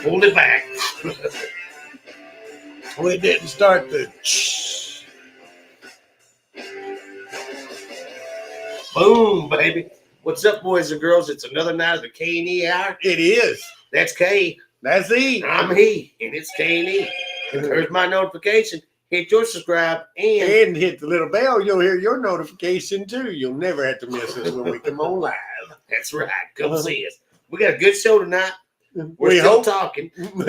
Hold it back. We didn't start the. Boom, baby. What's up, boys and girls? It's another night of the K&E Hour. It is. That's K. That's E. I'm he, and it's K&E. There's my notification. Hit your subscribe and hit the little bell. You'll hear your notification too. You'll never have to miss us when we come on live. That's right. Come see us. We got a good show tonight. We're We still hope. talking. We're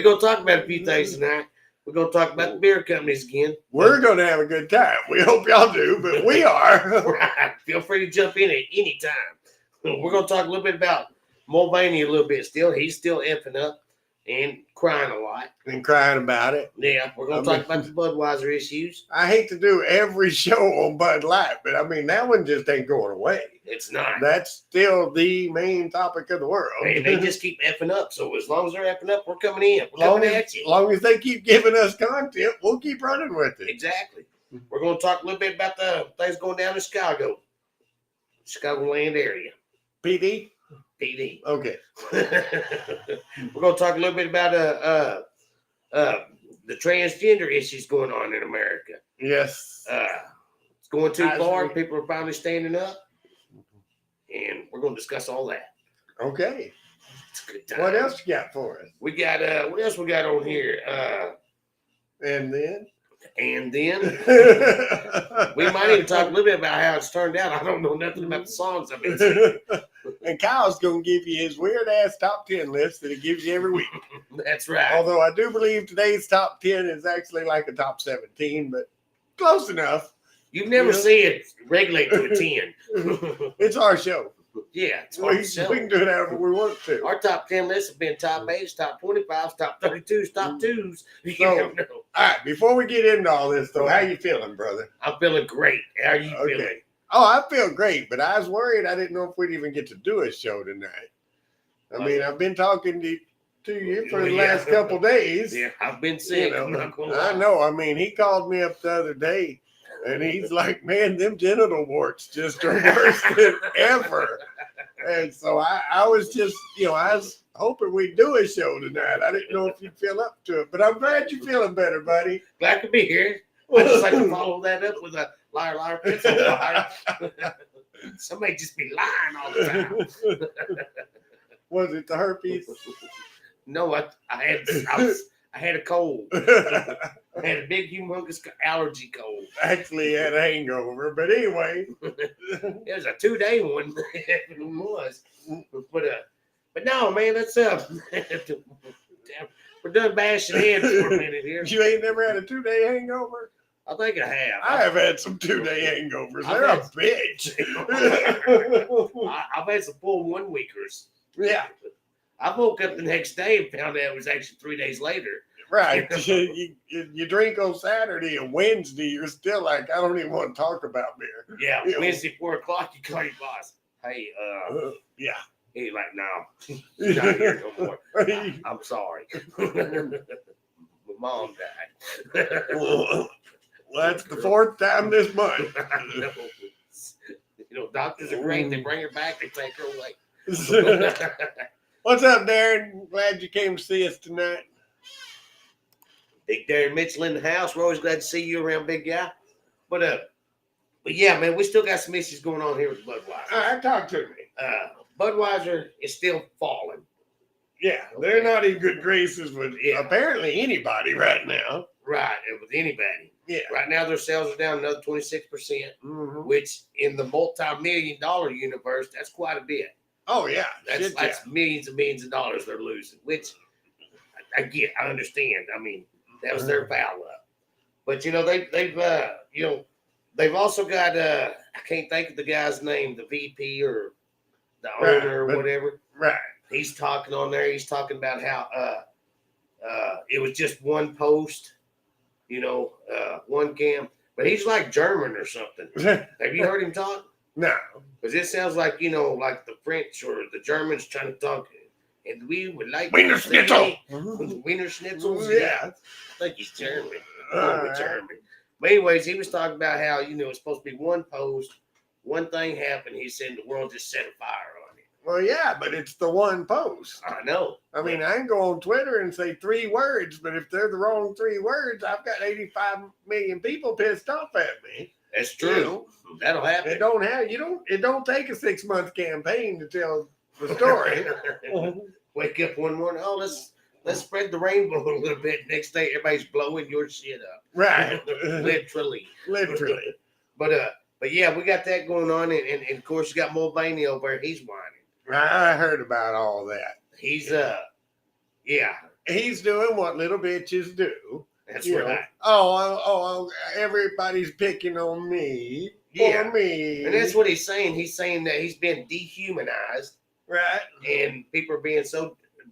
going to talk about a few things tonight. We're going to talk about the beer companies again. We're going to have a good time. We hope y'all do, but we are. Right. Feel free to jump in at any time. We're going to talk a little bit about Mulvaney a little bit still. He's still effing up and crying a lot. And crying about it. Yeah, we're going to talk about the Budweiser issues. I hate to do every show on Bud Light, but I mean, that one just ain't going away. It's not. That's still the main topic of the world. And they just keep effing up. So as long as they're effing up, we're coming in. We're coming at you. As long as they keep giving us content, we'll keep running with it. Exactly. We're going to talk a little bit about the things going down in Chicagoland area. PD? PD. Okay. We're going to talk a little bit about the transgender issues going on in America. Yes. It's going too far. People are finally standing up. And we're going to discuss all that. Okay. It's a good time. What else you got for us? We got, what else we got on here? And then? We might even talk a little bit about how it's turned out. I don't know nothing about the songs I've been singing. And Kyle's going to give you his weird-ass top 10 list that he gives you every week. That's right. Although I do believe today's top 10 is actually like a top 17, but close enough. You've never seen it regulate to a 10. It's our show. Yeah, it's our show. We can do it however we want to. Our top 10 lists have been top 8s, top 25s, top 32s, top 2s. You never know. All right, before we get into all this, though, how you feeling, brother? I'm feeling great. How are you feeling? Oh, I feel great, but I was worried I didn't know if we'd even get to do a show tonight. I mean, I've been talking to you for the last couple days. Yeah, I've been sick. I'm not gonna lie. I know. I mean, he called me up the other day, and he's like, man, them genital warts just are worse than ever. And so I was just, I was hoping we'd do a show tonight. I didn't know if you'd feel up to it, but I'm glad you're feeling better, buddy. Glad to be here. I just like to follow that up with a liar, liar, pencil liar. Somebody just be lying all the time. Was it the herpes? No, I had a cold. I had a big, humongous allergy cold. Actually, had a hangover, but anyway, it was a 2-day one. It was, but no, man, that's we're done bashing heads for a minute here. You ain't never had a 2-day hangover? I think I have. I have had some 2-day hangovers. They're a bitch. I've had some full 1-weekers. Yeah. I woke up the next day and found out it was actually 3 days later. Right. You drink on Saturday and Wednesday, you're still like, I don't even want to talk about beer. Yeah. Wednesday, 4 o'clock, you call your boss. Hey, yeah. He's like, no, he's not here no more. I'm sorry. My mom died. Well, that's the 4th time this month. Doctors are great. They bring her back. They take her away. What's up, Darren? Glad you came to see us tonight. Big Darren Mitchell in the house. We're always glad to see you around, big guy. But yeah, man, we still got some issues going on here with Budweiser. All right, talk to me. Budweiser is still falling. Yeah, they're not in good graces with apparently anybody right now. Right, with anybody. Yeah. Right now, their sales are down another 26%, which in the multi-million-dollar universe, that's quite a bit. Oh, yeah. That's millions and millions of dollars they're losing, which I understand. I mean, that was their foul up. But, they've also got, I can't think of the guy's name, the VP or the owner or whatever. Right. He's talking on there. He's talking about how it was just one post, one cam. But he's like German or something. Have you heard him talk? No. Because it sounds like, like the French or the Germans trying to talk. And we would like Wiener Schnitzel. Wiener Schnitzels. Yeah. I think he's German. German. But anyways, he was talking about how, it's supposed to be one post, one thing happened. He said the world just set a fire on it. Well, yeah, but it's the one post. I know. I mean, I can go on Twitter and say 3 words, but if they're the wrong 3 words, I've got 85 million people pissed off at me. That's true. You know, that'll happen. It don't take a 6-month campaign to tell the story. Wake up one morning, oh, let's spread the rainbow a little bit. Next day, everybody's blowing your shit up. Right. Literally. But yeah, we got that going on, and of course you got Mulvaney over there. He's whining. I heard about all that. He's yeah. He's doing what little bitches do. That's right. Oh, everybody's picking on me. Yeah. For me. And that's what he's saying. He's saying that he's been dehumanized. Right. And people are being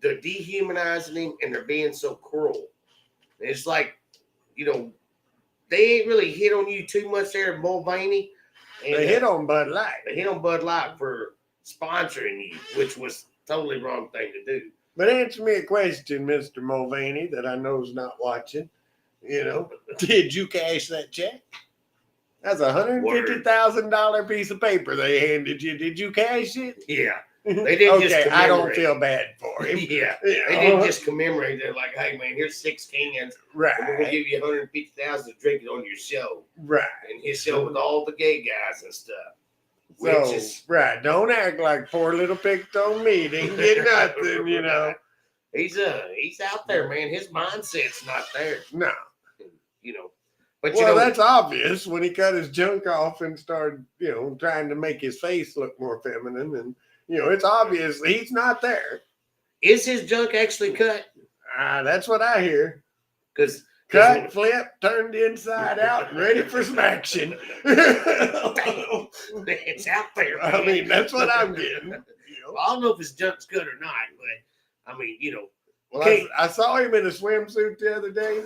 they're dehumanizing him, and they're being so cruel. It's like, they ain't really hit on you too much there at Mulvaney. And they hit on Bud Light. They hit on Bud Light for sponsoring you, which was totally wrong thing to do. But answer me a question, Mr. Mulvaney, that I know is not watching. Did you cash that check? That's a $150,000 piece of paper they handed you. Did you cash it? Yeah. They didn't just commemorate. I don't feel bad for him. Yeah. They didn't just commemorate. They're like, hey, man, here's 6 cans. Right. And we're going to give you $150,000 to drink it on your show. Right. And his show with all the gay guys and stuff. So, right. Don't act like poor little picked on me. Didn't get nothing, He's out there, man. His mindset's not there. No. But that's obvious when he cut his junk off and started, trying to make his face look more feminine. And, it's obvious he's not there. Is his junk actually cut? That's what I hear. Because cut, flip, turned inside out, and ready for some action. It's out there. Man. I mean, that's what I'm getting. Well, I don't know if his junk's good or not, but I mean, Well, I saw him in a swimsuit the other day.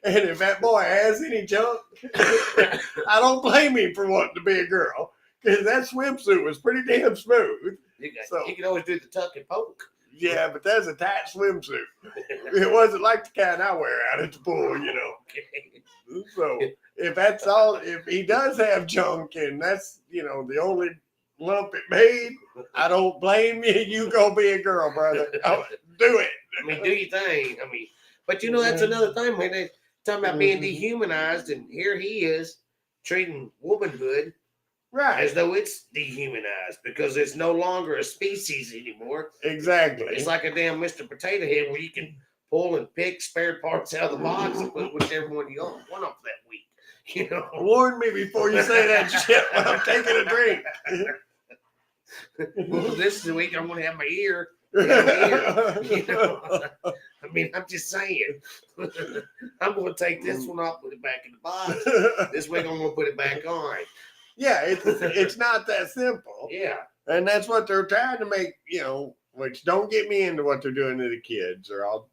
And if that boy has any junk, I don't blame him for wanting to be a girl. Because that swimsuit was pretty damn smooth. You can always do the tuck and poke. Yeah, but that's a tight swimsuit. It wasn't like the kind I wear out at the pool, Okay. So if that's all, if he does have junk and that's, the only lump it made, I don't blame you. You go be a girl, brother. Do it. I mean, do your thing. I mean, but that's another thing, man. They talking about being dehumanized, and here he is treating womanhood as though it's dehumanized because it's no longer a species anymore. Exactly. It's like a damn Mr. Potato Head where you can pull and pick spare parts out of the box and put whichever one you want off that week. Warn me before you say that shit while I'm taking a drink. Well, this is the week I'm going to have my ear. I mean, I'm just saying. I'm going to take this one off, put it back in the box. This week I'm going to put it back on. Yeah, it's not that simple. Yeah. And that's what they're trying to make, which don't get me into what they're doing to the kids or I'll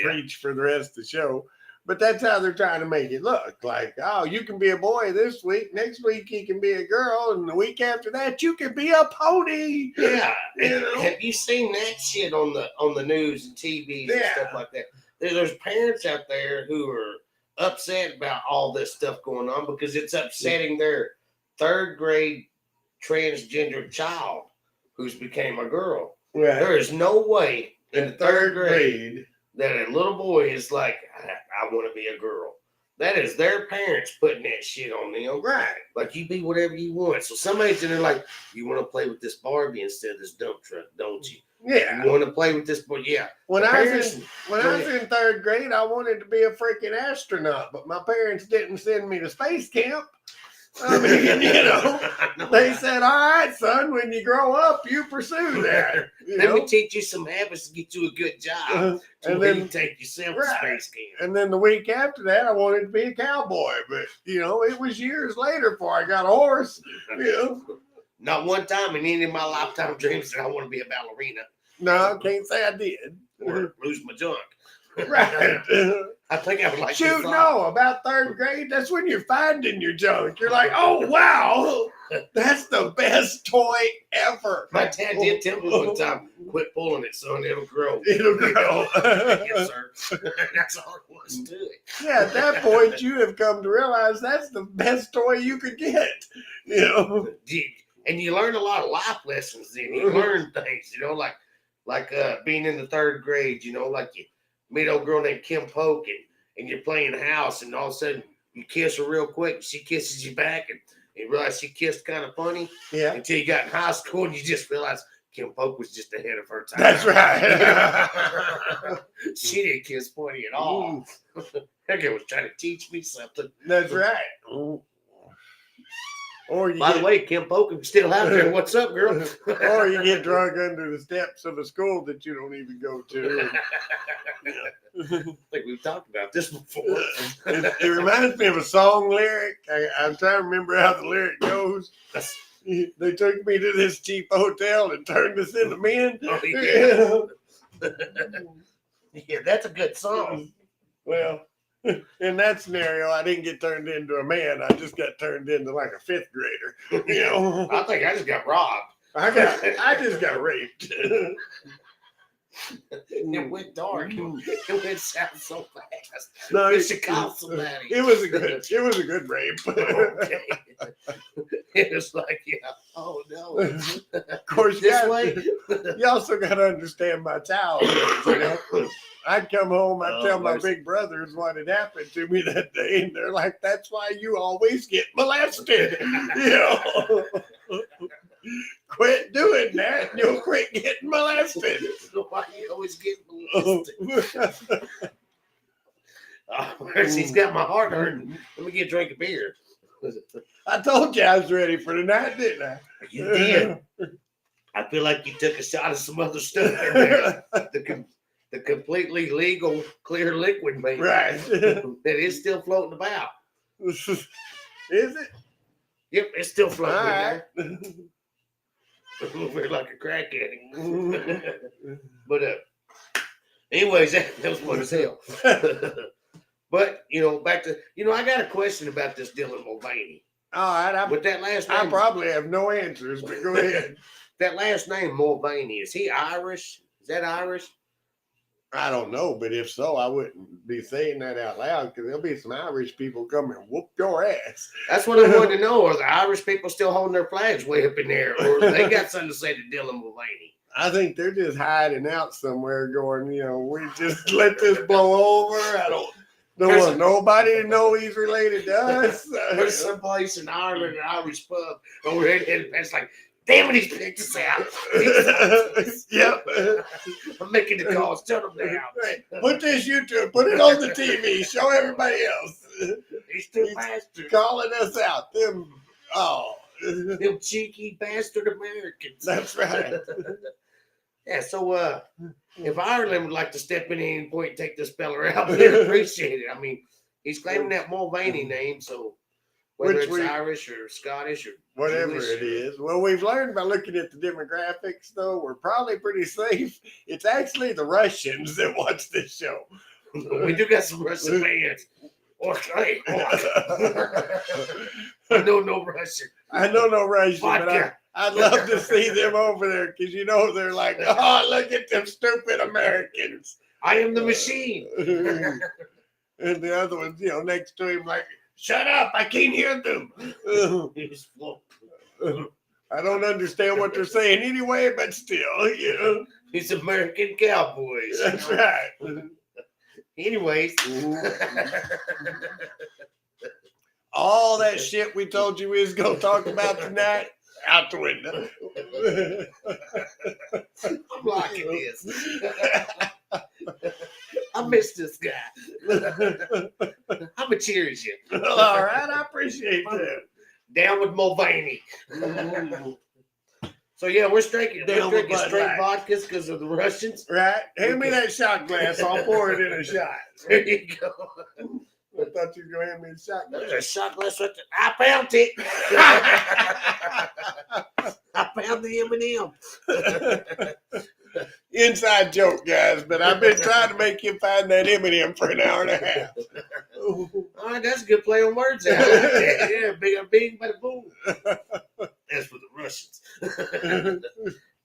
preach for the rest of the show. But that's how they're trying to make it look like, oh, you can be a boy this week. Next week, you can be a girl. And the week after that, you can be a pony. Yeah. Have you seen that shit on the news and TV and stuff like that? There's parents out there who are upset about all this stuff going on because it's upsetting their 3rd grade transgender child who's became a girl. Right. There is no way in the 3rd grade that a little boy is like, I want to be a girl. That is their parents putting that shit on them. Right. Like, you be whatever you want. So somebody's in there like, you want to play with this Barbie instead of this dump truck, don't you? Yeah. You want to play with this boy? Yeah. When I was in 3rd grade, I wanted to be a freaking astronaut, but my parents didn't send me to space camp. I mean, they said, all right, son, when you grow up, you pursue that. Let me teach you some habits to get you a good job. And then you take yourself to space camp. And then the week after that, I wanted to be a cowboy. But, it was years later before I got a horse. Not one time in any of my lifetime dreams did I want to be a ballerina. No, I can't say I did. Or lose my junk. Right. I think I would like Shoot, no, about third grade, that's when you're finding your junk. You're like, oh, wow, that's the best toy ever. My dad did tell me one time, quit pulling it, son, it'll grow. It'll grow. Yes, sir. That's all it was to it. Yeah, at that point, you have come to realize that's the best toy you could get. You know? And you learn a lot of life lessons then. You learn things, like being in the third grade, like you meet an old girl named Kim Polk and you're playing house and all of a sudden you kiss her real quick and she kisses you back and you realize she kissed kind of funny. Yeah. Until you got in high school and you just realize Kim Polk was just ahead of her time. That's right. She didn't kiss funny at all. That girl was trying to teach me something. That's right. Or By the way, Kim Polk is still out there. What's up, girl? Or you get drunk under the steps of a school that you don't even go to. I think we've talked about this before. It reminds me of a song lyric. I'm trying to remember how the lyric goes. They took me to this cheap hotel and turned us into men. Oh, yeah. Yeah, that's a good song. Well, in that scenario, I didn't get turned into a man. I just got turned into like a fifth grader. You know, I think I just got robbed. I just got raped. It went dark. It went south so fast. No, It should call somebody. It was a good rape. Okay. It was like, yeah. Oh no. Of course, This way. You also got to understand my childhood. You know? I'd come home, I'd tell my big brothers what had happened to me that day, and they're like, "That's why you always get molested." You know, quit doing that, and you'll quit getting molested. Why you always get molested? He's got my heart hurting. Let me get a drink of beer. I told you I was ready for the night, didn't I? You did. I feel like you took a shot of some other stuff in there. The completely legal clear liquid, maybe. Right. That is still floating about. Is it? Yep, it's still floating All in right. there. We're like a crack addict. But anyways, that was fun as hell. But back to I got a question about this Dylan Mulvaney. All right. With that last I name, probably have no answers, but go ahead. that last name Mulvaney, is he Irish? Is that Irish? I don't know, but if so, I wouldn't be saying that out loud because there'll be some Irish people come and whoop your ass. That's what I wanted to know. Are the Irish people still holding their flags way up in there, or they got something to say to Dylan Mulvaney? I think they're just hiding out somewhere going, we just let this blow over. I don't want nobody to know he's related to us. There's someplace in Ireland, an Irish pub, over there, and it's like, damn it, he's picked us out. Yep. I'm making the calls. Shut him down. Right. Put this YouTube. Put it on the TV. Show everybody else. He's two bastards. Calling us out. Them cheeky bastard Americans. That's right. Yeah, so if Ireland would like to step in at any point and take this fella out, we'd appreciate it. I mean, he's claiming that Mulvaney name, so whether it's Irish or Scottish or whatever Jewish it is. Well, we've learned by looking at the demographics, though, we're probably pretty safe. It's actually the Russians that watch this show. We do got some Russian fans. Okay. I know no Russian. I know no Russian, Vodka. but I'd love to see them over there because they're like, oh, look at them stupid Americans. I am the machine. And the other ones, next to him, like, shut up, I can't hear them. I don't understand what they're saying anyway, but still, These American cowboys. That's right. Anyways. All that shit we told you we was going to talk about tonight, out the window. I'm liking this. I miss this guy. I'm going to cheers you. All right, I appreciate that. Down with Mulvaney. So, yeah, we're drinking straight vodkas because of the Russians. Right. Hand me that shot glass. I'll pour it in a shot. There you go. I thought you were going to hand me a shot glass. There's a shot glass right there. I found it. I found the M&M. Inside joke, guys, but I've been trying to make you find that M&M for an hour and a half. All right, that's a good play on words. I like that. Yeah, big, bada boom. That's for the Russians.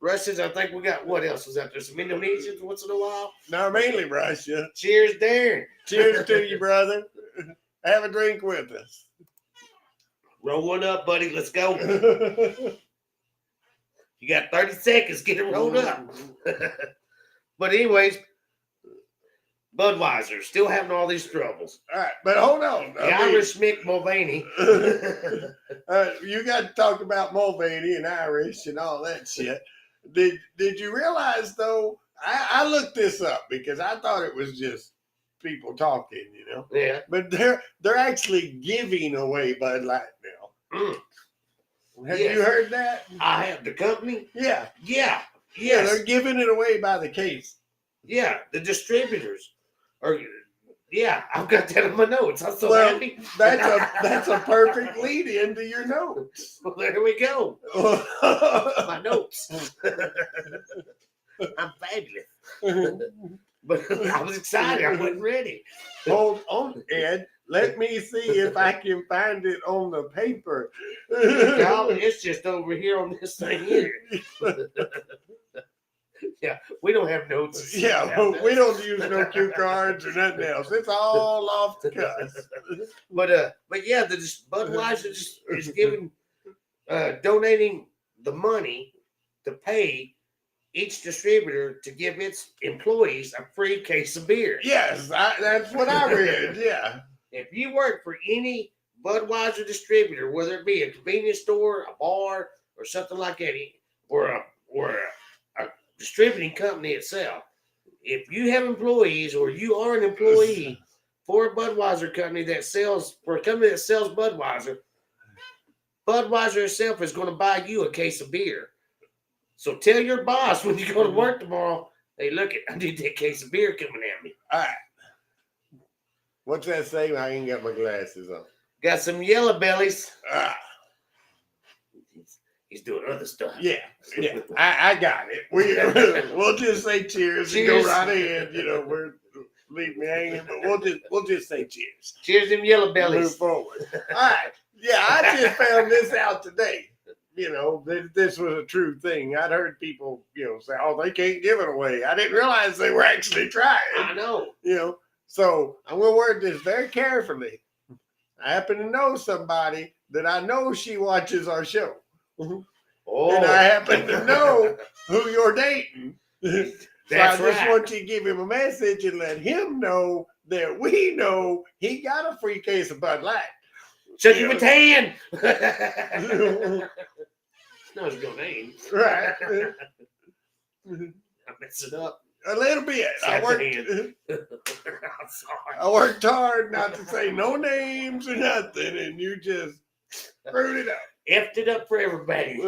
Russians, I think we got, what else was out there? Some Indonesians once in a while. No, mainly Russia. Cheers, Darren. Cheers to you, brother. Have a drink with us. Roll one up, buddy. Let's go. You got 30 seconds. Get it rolled up. But anyways, Budweiser still having all these troubles. All right, but hold on. The Irish Mick Mulvaney. You got to talk about Mulvaney and Irish and all that shit. Did you realize though? I looked this up because I thought it was just people talking, Yeah. But they're actually giving away Bud Light now. Mm. Have you heard that? I have the company. Yeah. Yeah. Yeah, Yes. they're giving it away by the case. Yeah, the distributors. I've got that in my notes. I'm so Well, happy. That's a perfect lead into your notes. Well, there we go. My notes. I'm fabulous. But I was excited. I wasn't ready. Hold on, Ed. Let me see if I can find it on the paper. Y'all, it's just over here on this thing here. Yeah, we don't have notes. Yeah, we don't use no cue cards or nothing else. It's all off the cuff. But yeah, Budweiser is giving, donating the money to pay each distributor to give its employees a free case of beer. Yes, that's what I read. Yeah. If you work for any Budweiser distributor, whether it be a convenience store, a bar, or something like that, or a distributing company itself, if you have employees or you are an employee for a Budweiser company that sells Budweiser, Budweiser itself is going to buy you a case of beer. So tell your boss when you go to work tomorrow, hey, look, I need that case of beer coming at me. All right. What's that say? I ain't got my glasses on. Got some yellow bellies. He's doing other stuff. Yeah. I got it. We'll just say cheers and go right ahead. We're leave me hanging, but we'll just say cheers. Cheers, them yellow bellies. Move forward. All right. Yeah, I just found this out today. This was a true thing. I'd heard people, say, "Oh, they can't give it away." I didn't realize they were actually trying. I know. So I'm gonna word this very carefully. I happen to know somebody that I know she watches our show. Oh. And I happen to know who you're dating. So That's I just right. want you to give him a message and let him know that we know he got a free case of Bud Light. Shake him a tan. No, his real name. Right. I messed it up. A little bit. I'm I sorry. worked hard not to say no names or nothing, and you just screwed it up. Effed it up for everybody.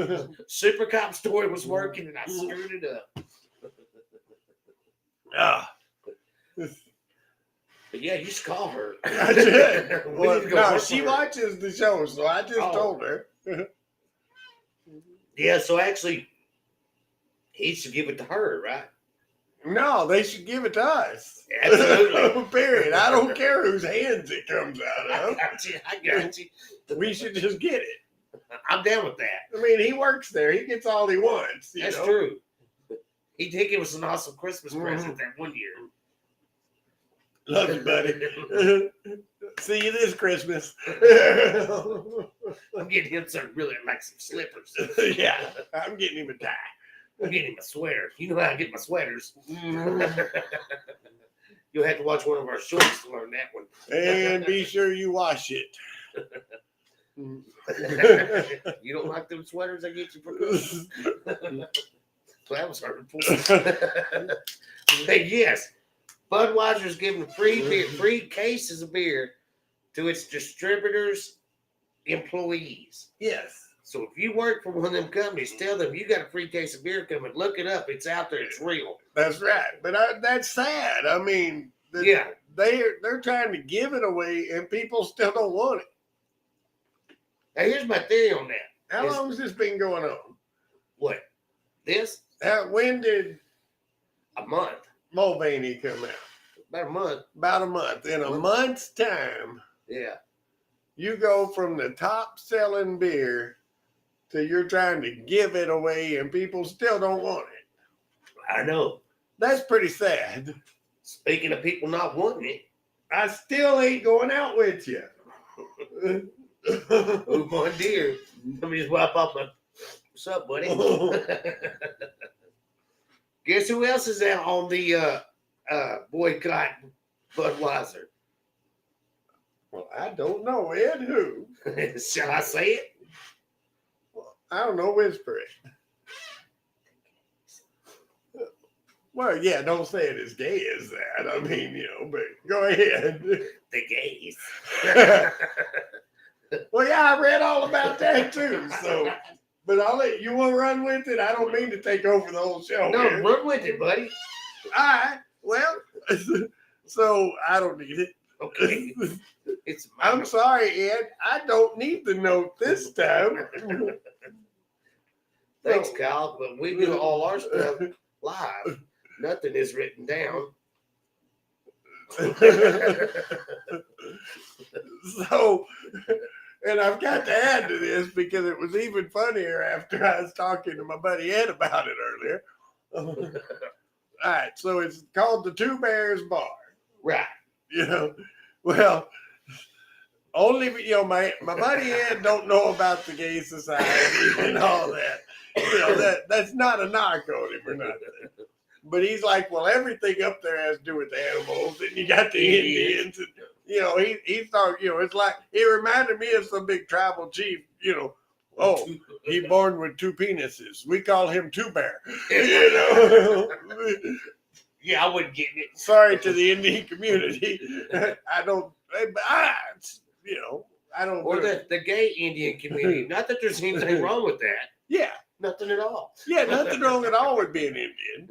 Super Cop story was working and I screwed it up. But yeah, you should call her. I did. We Well, need to go no, work she for her. watches the show, so I just told her. Yeah, so actually, he should give it to her, right? No, they should give it to us. Absolutely. Period. I don't care whose hands it comes out I of. got you. We should just get it. I'm down with that. I mean, he works there. He gets all he wants. That's true. He did give us an awesome Christmas present that one year. Love you, buddy. See you this Christmas. I'm getting him some really like some slippers. Yeah, I'm getting him a tie. I'm getting him a sweater. You know how I get my sweaters. You'll have to watch one of our shorts to learn that one. And be sure you wash it. You don't like them sweaters I get you for Christmas? So that was hurtful. Hey, yes, Budweiser's giving free cases of beer to its distributors' employees. Yes. So if you work for one of them companies, tell them you got a free case of beer coming. Look it up. It's out there. It's real. That's right. But that's sad. I mean, they're trying to give it away, and people still don't want it. Now, here's my theory on that. How long has this been going on? What? This? When did A month. Mulvaney come out. About a month. About a month. In a month's time, yeah, you go from the top selling beer to you're trying to give it away and people still don't want it. I know. That's pretty sad. Speaking of people not wanting it, I still ain't going out with you. who's my dear? Let me just wipe off my. What's up, buddy? Guess who else is out on the boycott Budweiser? Well, I don't know, Ed. Who? Shall I say it? I don't know. Whisper it. Well, yeah, don't say it as gay as that. I mean, but go ahead. The gays. Well, yeah, I read all about that too. So, but I'll let you want to run with it. I don't mean to take over the whole show. No, here. run with it, buddy. All right. Well, so I don't need it. Okay. I'm sorry, Ed. I don't need the note this time. Thanks, Kyle, but we do all our stuff live. Nothing is written down. So, and I've got to add to this because it was even funnier after I was talking to my buddy Ed about it earlier. All right, so it's called the Two Bears Bar. Right. Well, only my buddy Ed don't know about the gay society and all that. That's not a knock on him or nothing. But he's like, well, everything up there has to do with animals, and you got the Indians. And, he thought, it's like, he reminded me of some big tribal chief, oh, he born with two penises. We call him Two Bear. Yeah, I wouldn't get it. Sorry to the Indian community. I don't, I don't. Or the gay Indian community. Not that there's anything wrong with that. Yeah. Nothing at all. Yeah, nothing wrong at all with being Indian.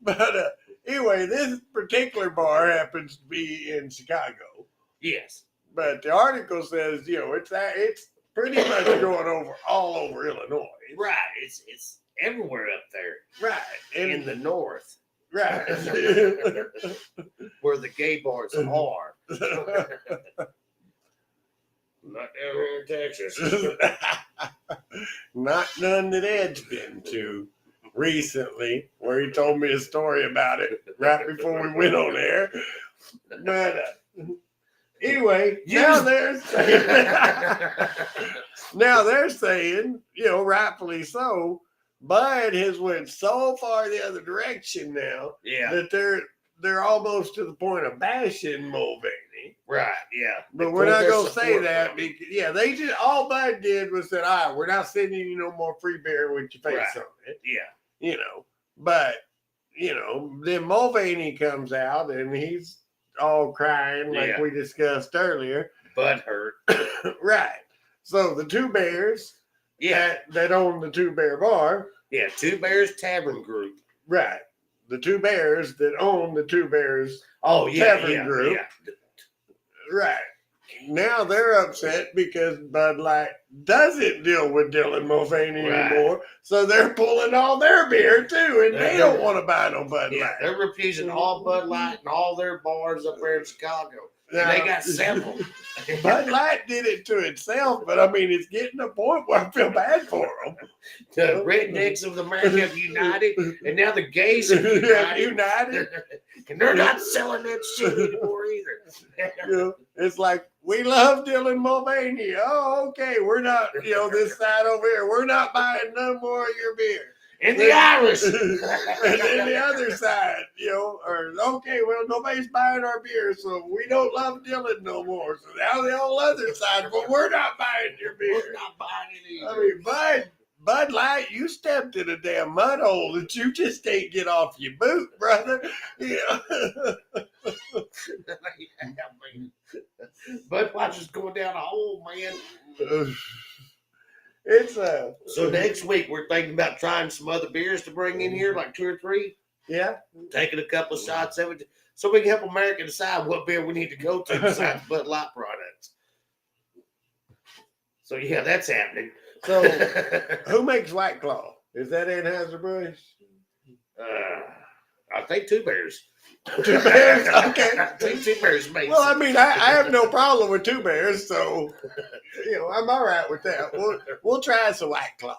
But anyway, this particular bar happens to be in Chicago. Yes. But the article says, it's pretty much going all over Illinois. Right. It's everywhere up there. Right. And in the north. Right. Where the gay bars are. Not down here in Texas. Not none that Ed's been to recently, where he told me a story about it right before we went on air. But anyway, now they're saying, rightfully so, Bud has went so far the other direction now that they're almost to the point of bashing Mulvaney. Right, yeah. But we're not going to say that. Because, they just, all Bud did was said, all right, we're not sending you no more free beer with your face on it. Yeah. But, then Mulvaney comes out and he's all crying like we discussed earlier. Bud hurt. Right. So the Two Bears that own the Two Bear Bar. Yeah, Two Bears Tavern Group. Right. The Two Bears that own the Two Bears Tavern Group. Yeah. Right. Now they're upset because Bud Light doesn't deal with Dylan Mulvaney anymore. So they're pulling all their beer too, and they don't want to buy no Bud Light. They're refusing all Bud Light and all their bars up there in Chicago. And they got several. Bud Light did it to itself, but I mean, it's getting to a point where I feel bad for them. The rednecks of America have united, and now the gays have united. And they're not selling that shit anymore either. It's like, we love Dylan Mulvaney. Oh, okay. We're not, this side over here. We're not buying no more of your beer. And the Irish. And then the other side, okay, well, nobody's buying our beer, so we don't love Dylan no more. So now the whole other side, well, we're not buying your beer. We're not buying it either. I mean, Bud Light, you stepped in a damn mud hole that you just can't get off your boot, brother. Budweiser's going down a hole, man. So next week we're thinking about trying some other beers to bring in here, like 2 or 3. Yeah. Taking a couple of shots of it, so we can help America decide what beer we need to go to besides Bud Light products. So that's happening. So who makes White Claw? Is that Anheuser-Busch? I think Two Bears. 2 Bears? Okay. I think Two Bears made Well, I some. mean, I have no problem with 2 Bears, so I'm all right with that. We'll try some White Claw.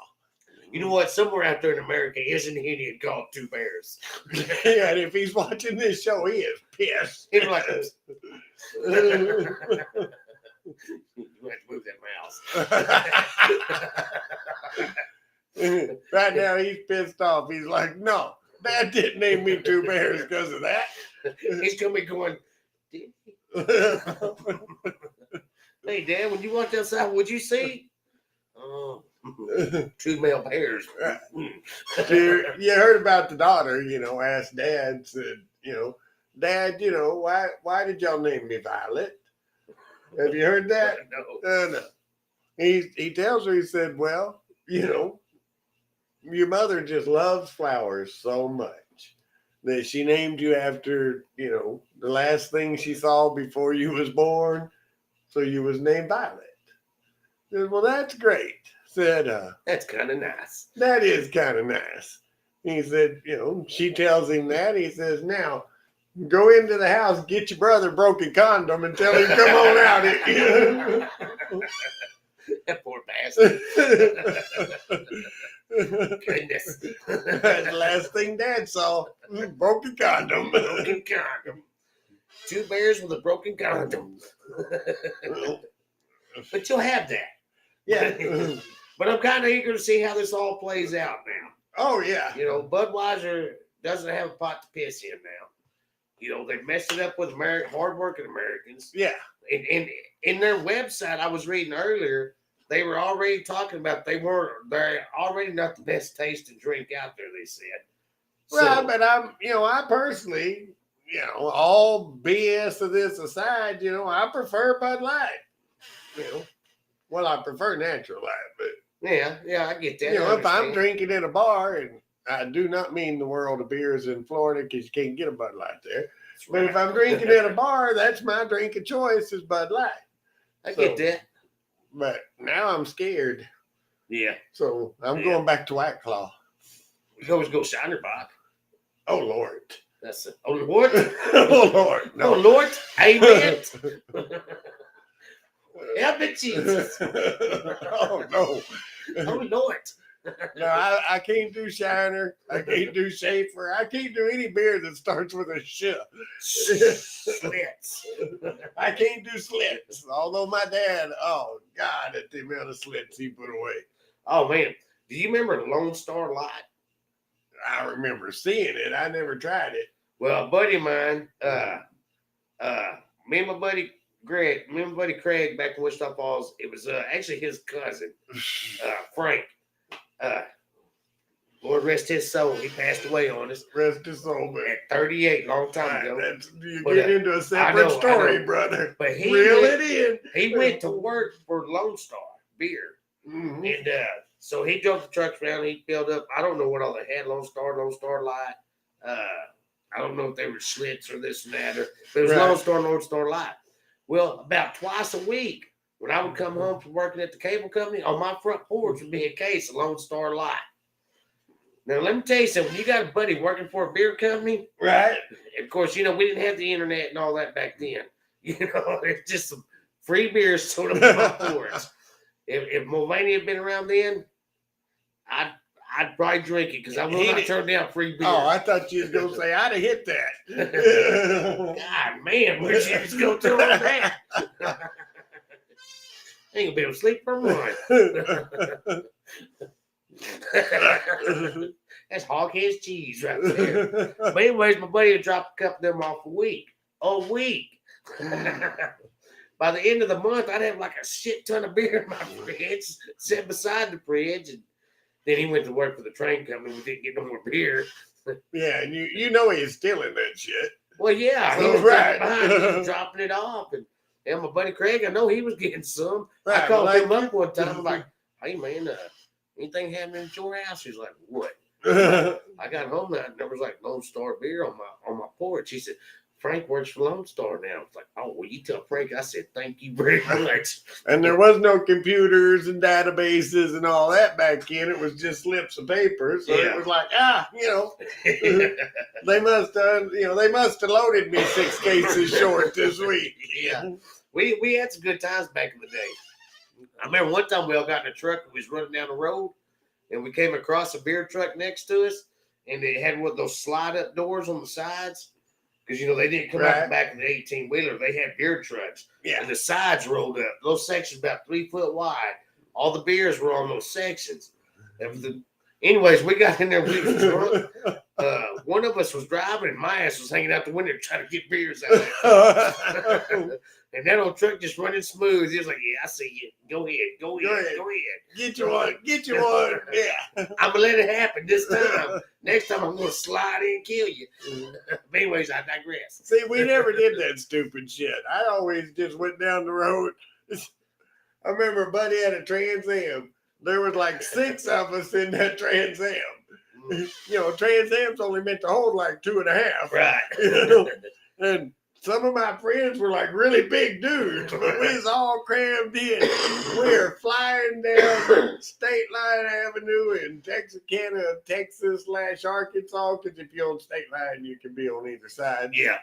You know what? Somewhere out there in America is an Indian called Two Bears. Yeah, and if he's watching this show, he is pissed. He's like, you have to move that mouse. Right now, he's pissed off. He's like, no, Dad didn't name me 2 Bears because of that. He's gonna be going, hey, Dad, when you walked outside, what'd you see? Oh, 2 male bears. You heard about the daughter, asked Dad, said, Dad, why did y'all name me Violet? Have you heard that? No. No. He tells her, he said, well, your mother just loves flowers so much that she named you after, the last thing she saw before you was born. So you was named Violet. I said, well, that's great. Said, That's kind of nice. that is kind of nice. He said, she tells him that. He says, now, go into the house, get your brother a broken condom, and tell him come on out. That poor bastard. Goodness. That's the last thing Dad saw. Broken condom. Broken condom. 2 bears with a broken condom. But you'll have that. Yeah. But I'm kind of eager to see how this all plays out now. Oh, yeah. Budweiser doesn't have a pot to piss in now. They messed it up with hardworking Americans. Yeah. And in their website, I was reading earlier, they were already talking about they're already not the best tasting drink out there, they said. Right, but I personally, all BS of this aside, I prefer Bud Light. Well, I prefer natural light, but yeah, I get that. if I'm drinking in a bar, and I do not mean the world of beers in Florida because you can't get a Bud Light there. That's But right. if I'm drinking in a bar, that's my drink of choice is Bud Light. I get that. But now I'm scared. Yeah. So I'm going back to White Claw. We can always go Shinerbach. Oh, Lord. That's it. Oh, Lord. Oh, Lord. No. Oh, Lord. Amen. Help it, Jesus. Oh, no. Oh, Lord. No, I can't do Shiner. I can't do Schaefer. I can't do any beer that starts with a sh. Slits. I can't do slits. Although my dad, oh, God, at the amount of slits he put away. Oh, man. Do you remember Lone Star Light? I remember seeing it. I never tried it. Well, a buddy of mine, me and my buddy Craig back in Wichita Falls, it was actually his cousin, Frank. Lord rest his soul. He passed away on us. Rest his soul, man. At 38, long time ago. You get into a separate story, brother. But he went to work for Lone Star Beer. Mm-hmm. And so he drove the trucks around. He filled up. I don't know what all they had. Lone Star Light. I don't know if they were Schlitz or this and that. But it was Lone Star Light. Well, about twice a week, when I would come home from working at the cable company, on my front porch would be a case of Lone Star Light. Now, let me tell you something. You got a buddy working for a beer company. Right. Of course, we didn't have the internet and all that back then. It's just some free beer sold up on my porch. If Mulvaney had been around then, I'd probably drink it because I will not turn down free beer. Oh, I thought you was going to say I'd have hit that. God, man, where'd you just go to on that? I ain't going to be able to sleep for a month. That's Hoghead's cheese right there. But anyways, my buddy would drop a couple of them off a week. By the end of the month, I'd have like a shit ton of beer in my fridge, set beside the fridge. And then he went to work for the train company. We didn't get no more beer. Yeah, and you he's stealing that shit. Well, yeah, he was right behind me, he was dropping it off. And my buddy Craig, I know he was getting some. Right, I called him up one time. I'm like, hey, man, anything happening at your house? He's like, what? I got home that and there was like Lone Star beer on my porch. He said, Frank works for Lone Star now. It's like, oh, well, you tell Frank. I said, thank you very much. And there was no computers and databases and all that back in. It was just slips of paper. So it was like, they must have loaded me 6 cases short this week. Yeah. We had some good times back in the day. I remember one time we all got in a truck and we was running down the road and we came across a beer truck next to us and it had one of those slide up doors on the sides. Because, they didn't come out the back of the 18-wheeler. They had beer trucks. Yeah. And the sides rolled up. Those sections about 3 foot wide. All the beers were on those sections. Anyways, we got in there. We was drunk. One of us was driving, and my ass was hanging out the window trying to get beers out of it. And that old truck just running smooth. He was like, yeah, I see you. Go ahead. Get you one. Yeah. I'm going to let it happen this time. Next time I'm going to slide in and kill you. But anyways, I digress. See, we never did that stupid shit. I always just went down the road. I remember Buddy had a Trans Am. There was like 6 of us in that Trans Am. Trans Am's only meant to hold like 2.5. Right. And some of my friends were like really big dudes, but we was all crammed in. We were flying down State Line Avenue in Texarkana, Texas/Arkansas, because if you're on State Line, you can be on either side. Yeah.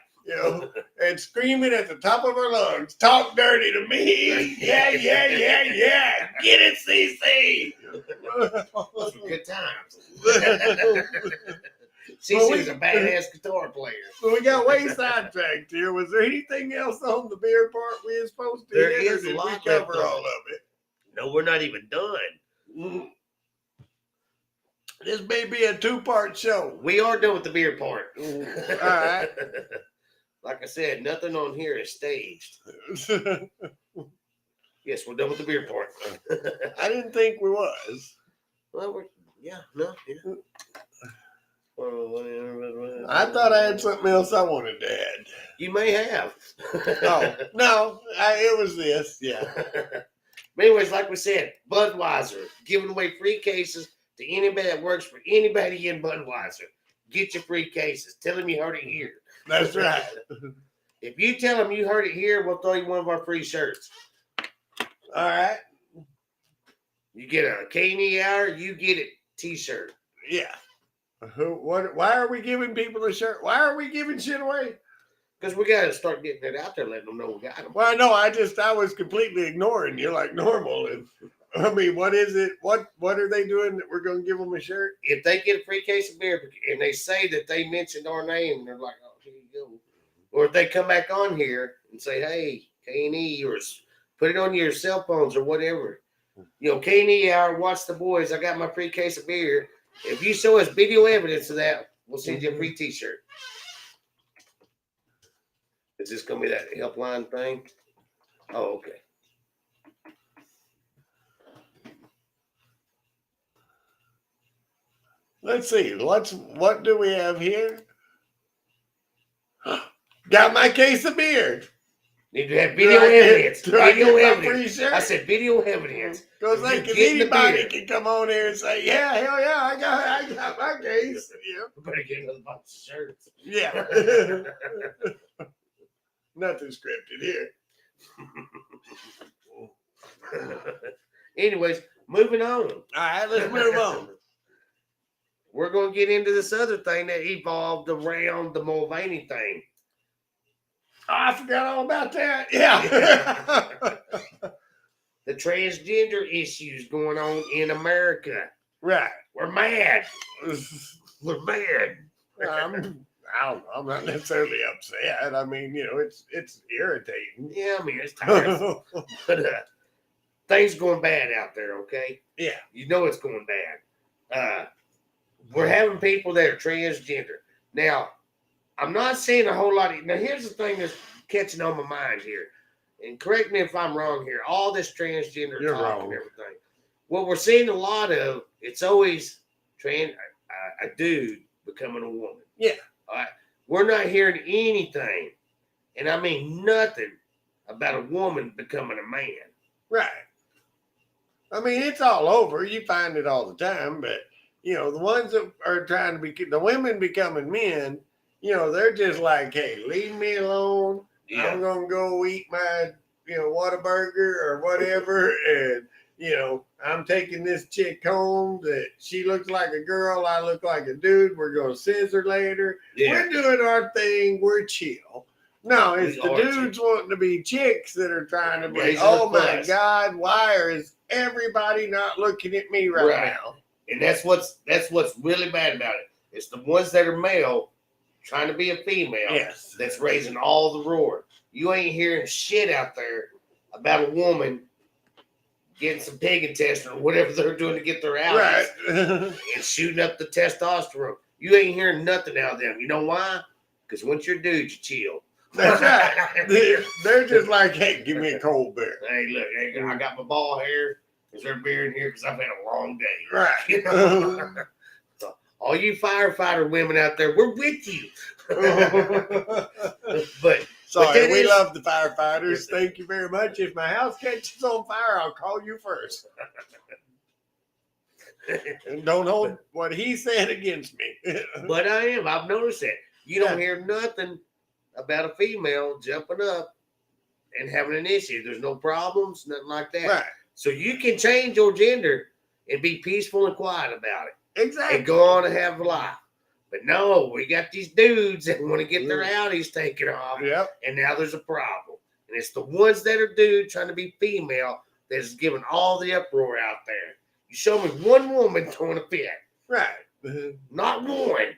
And screaming at the top of our lungs, talk dirty to me. Yeah. Get it, CC. Those were good times. CC's a badass guitar player. So we got way sidetracked here. Was there anything else on the beer part we were supposed to There hit, is a lot we cover all of it? No, we're not even done. This may be a 2-part show. We are done with the beer part. All right. Like I said, nothing on here is staged. Yes, we're done with the beer part. I didn't think we was. Well, yeah. I thought I had something else I wanted to add. You may have. Oh, no, it was this. Yeah. But anyways, like we said, Budweiser giving away free cases to anybody that works for anybody in Budweiser. Get your free cases. Tell them you heard it here. That's right. If you tell them you heard it here, we'll throw you one of our free shirts. All right. You get a K&E Hour, you get a T-shirt. Yeah. Why are we giving people a shirt? Why are we giving shit away? Because we got to start getting it out there, letting them know we got them. Well, no, I was completely ignoring you like normal. And I mean, what is it? What are they doing that we're going to give them a shirt? If they get a free case of beer and they say that they mentioned our name, they're like, oh, here you go. Or if they come back on here and say, hey, K&E, or put it on your cell phones or whatever. K&E Hour, watch the boys. I got my free case of beer. If you show us video evidence of that, we'll send you a free T-shirt. Is this going to be that helpline thing? Oh, okay. Let's see. What do we have here? Got my case of beer. Need to have video evidence. Video evidence. I said video evidence. Because anybody can come on here and say, yeah, hell yeah, I got my case. Yeah. We better get another box of shirts. Yeah. Nothing scripted here. Anyways, moving on. All right, let's move on. We're going to get into this other thing that evolved around the Mulvaney thing. Oh, I forgot all about that. Yeah. The transgender issues going on in America. Right. We're mad. We're mad. I don't know. I'm not necessarily upset. I mean, it's irritating. Yeah, I mean, it's tiring. But things going bad out there, okay? Yeah. You know it's going bad. We're having people that are transgender. Now, I'm not saying a whole lot. Now, here's the thing that's catching on my mind here. And correct me if I'm wrong here. All this transgender talk and everything. What we're seeing a lot of, it's always a dude becoming a woman. Yeah. All right. We're not hearing anything, and I mean nothing, about a woman becoming a man. Right. I mean, it's all over. You find it all the time, but the ones that are trying to be the women becoming men, they're just like, hey, leave me alone. Yeah. I'm gonna go eat my, Whataburger or whatever, and I'm taking this chick home that she looks like a girl, I look like a dude. We're gonna scissor later. Yeah. We're doing our thing. We're chill. No, it's the dudes wanting to be chicks that are trying to be. Raising Oh the my fuss. God, why is everybody not looking at me right now? And that's what's really bad about it. It's the ones that are male trying to be a female. Yes. That's raising all the roar. You ain't hearing shit out there about a woman getting some pig intestine or whatever they're doing to get their outies Right. and shooting up the testosterone. You ain't hearing nothing out of them. You know why? Because once you're a dude, you chill. That's right. They're just like, hey, give me a cold beer. Hey, look, hey, I got my ball hair. Is there beer in here? Because I've had a long day. Right. So, all you firefighter women out there, we're with you. but Sorry, we love the firefighters. Thank you very much. If my house catches on fire, I'll call you first. And don't hold what he said against me. But I am. I've noticed that. You don't hear nothing about a female jumping up and having an issue. There's no problems, nothing like that. Right. So you can change your gender and be peaceful and quiet about it. Exactly. And go on and have a life. But no, we got these dudes that want to get their outies taken off. Yep. And now there's a problem. And it's the ones that are dudes trying to be female that is giving all the uproar out there. You show me one woman throwing a fit. Right. Not one.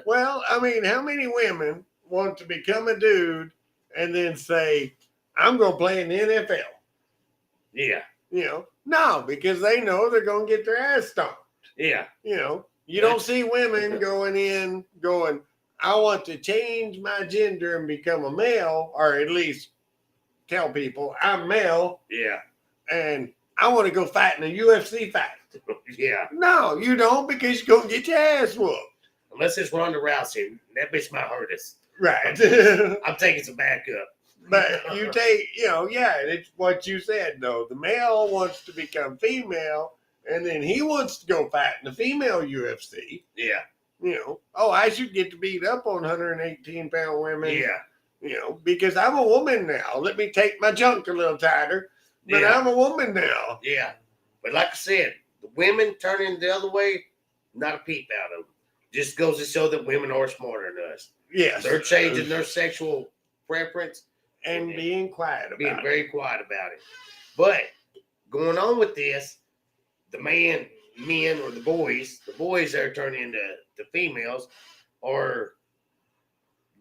Well, I mean, how many women want to become a dude and then say, I'm going to play in the NFL? Yeah. No, because they know they're going to get their ass stomped. Yeah. You don't see women going, I want to change my gender and become a male, or at least tell people I'm male. Yeah. And I want to go fight in a UFC fight. Yeah. No, you don't, because you're going to get your ass whooped. Unless it's Ronda Rousey. That bitch might hurt us. Right. I'm taking some backup. But you take, it's what you said, though. The male wants to become female, and then he wants to go fight in the female UFC. Yeah. I should get to beat up on 118-pound women. Yeah. Because I'm a woman now. Let me take my junk a little tighter. But I'm a woman now. Yeah. But like I said, the women turning the other way, not a peep out of them. Just goes to show that women are smarter than us. Yes. They're changing their sexual preference. And being quiet about it. Being very quiet about it. But going on with this, the men or the boys that are turning into females are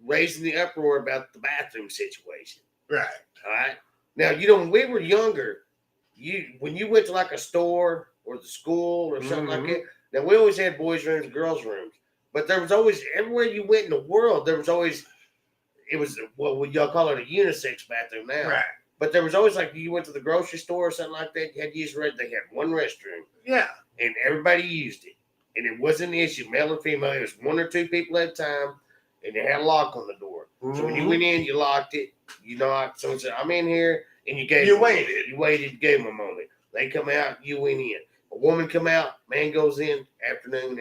raising the uproar about the bathroom situation. Right. All right. Now, when we were younger, when you went to like a store or the school or something like that, now we always had boys' rooms and girls' rooms. But there was always, everywhere you went in the world, there was always, it was, what y'all call it, a unisex bathroom now. Right. But there was always, like, you went to the grocery store or something like that, you had to use they had one restroom. Yeah. And everybody used it. And it wasn't an issue, male or female. It was one or two people at a time, and they had a lock on the door. So when you went in, you locked it, you knocked, someone said, I'm in here, and you gave them waited. You waited, gave them a moment. They come out, you went in. A woman come out, man goes in, afternoon.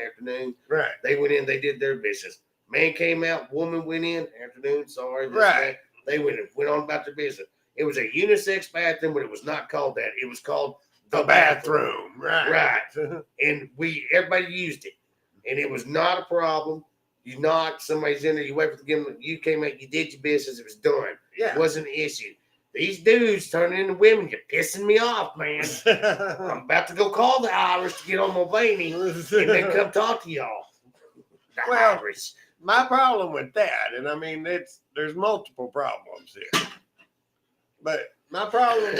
Right. They went in, they did their business. Man came out, woman went in, afternoon, sorry. Right. They went on about their business. It was a unisex bathroom, but it was not called that. It was called the bathroom. Right. And everybody used it. And it was not a problem. You knocked, somebody's in there, you wait for them, you came out, you did your business, it was done. Yeah. It wasn't an issue. These dudes turning into women, you're pissing me off, man. I'm about to go call the Irish to get on Mulvaney and then come talk to y'all. The Irish. My problem with that, and I mean, there's multiple problems here. But my problem...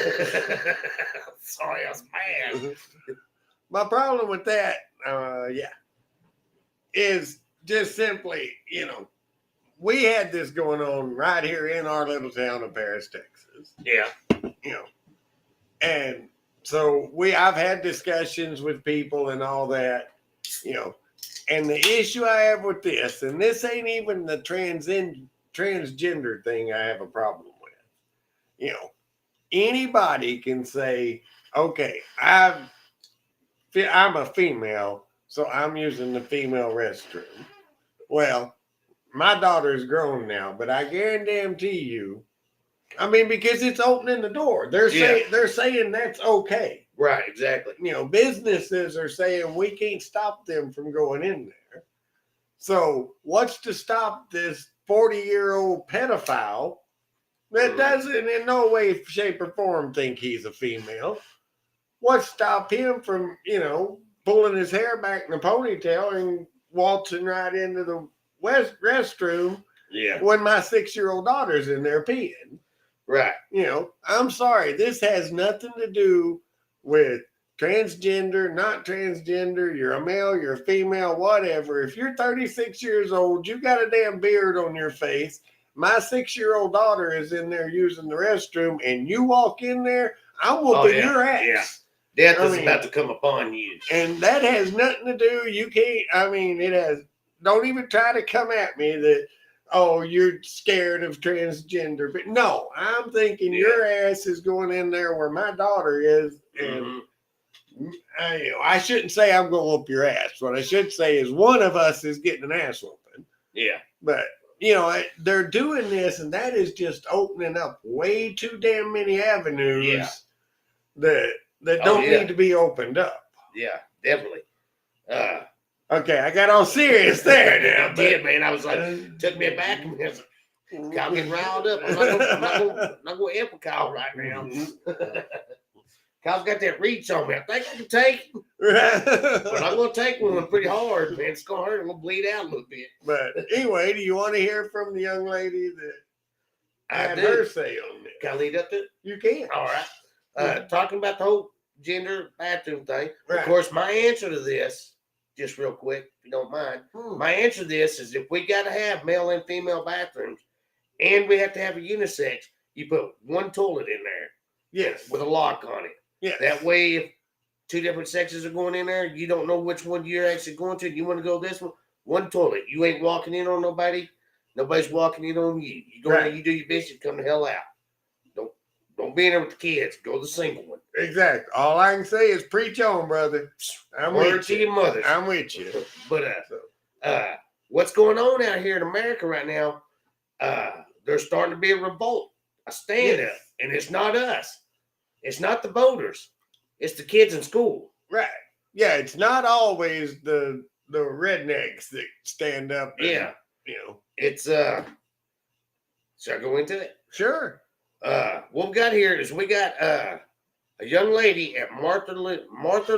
Sorry, I was mad. My problem with that, is just simply, we had this going on right here in our little town of Paris, Texas. Yeah. And so I've had discussions with people and all that, and the issue I have with this, and this ain't even the transgender thing I have a problem with. Anybody can say, okay, I'm a female, so I'm using the female restroom. Well, my daughter's grown now, but I guarantee you, I mean, because it's opening the door. They're saying that's okay. Right, exactly. You know, businesses are saying we can't stop them from going in there. So what's to stop this 40-year-old pedophile that doesn't in no way, shape, or form think he's a female? What stopped him from, pulling his hair back in a ponytail and waltzing right into the restroom when my 6-year-old daughter's in there peeing? Right. I'm sorry. This has nothing to do with transgender, not transgender. You're a male, you're a female, whatever. If you're 36 years old, you got a damn beard on your face. My 6-year-old daughter is in there using the restroom, and you walk in there, I'm whooping your ass. Yeah. Death is about to come upon you. And that has nothing to do. You can't, it has. Don't even try to come at me that, you're scared of transgender. But no, I'm thinking your ass is going in there where my daughter is. And I shouldn't say I'm going to whoop your ass. What I should say is one of us is getting an ass whooping. Yeah. But, they're doing this, and that is just opening up way too damn many avenues that don't need to be opened up. Yeah, definitely. Okay, I got all serious there now. I did, man. I was like, took me back. And I was like, Kyle getting riled up. I'm not going to help Kyle right now. Kyle's got that reach on me. I think I can take him. But I'm going to take one pretty hard, man. It's going to hurt. I'm going to bleed out a little bit. But anyway, do you want to hear from the young lady that had her say on this? Can I lead up to it? You can. All right. Talking about the whole gender bathroom thing. Right. Of course, my answer to this, just real quick, if you don't mind, my answer to this is if we got to have male and female bathrooms and we have to have a unisex, you put one toilet in there. Yes. With a lock on it. Yeah. That way, if two different sexes are going in there, you don't know which one you're actually going to. You want to go this one toilet. You ain't walking in on nobody. Nobody's walking in on you. You go in there, you do your business, come the hell out. Don't be in there with the kids. Go the single one. Exactly. All I can say is preach on, brother. I'm with you. Your mother. I'm with you. But what's going on out here in America right now? There's starting to be a revolt, a stand up, and it's not us. It's not the voters. It's the kids in school. Right. Yeah. It's not always the rednecks that stand up. And, It's should I go into it? Sure. What we got here is we got a young lady at Martin Luther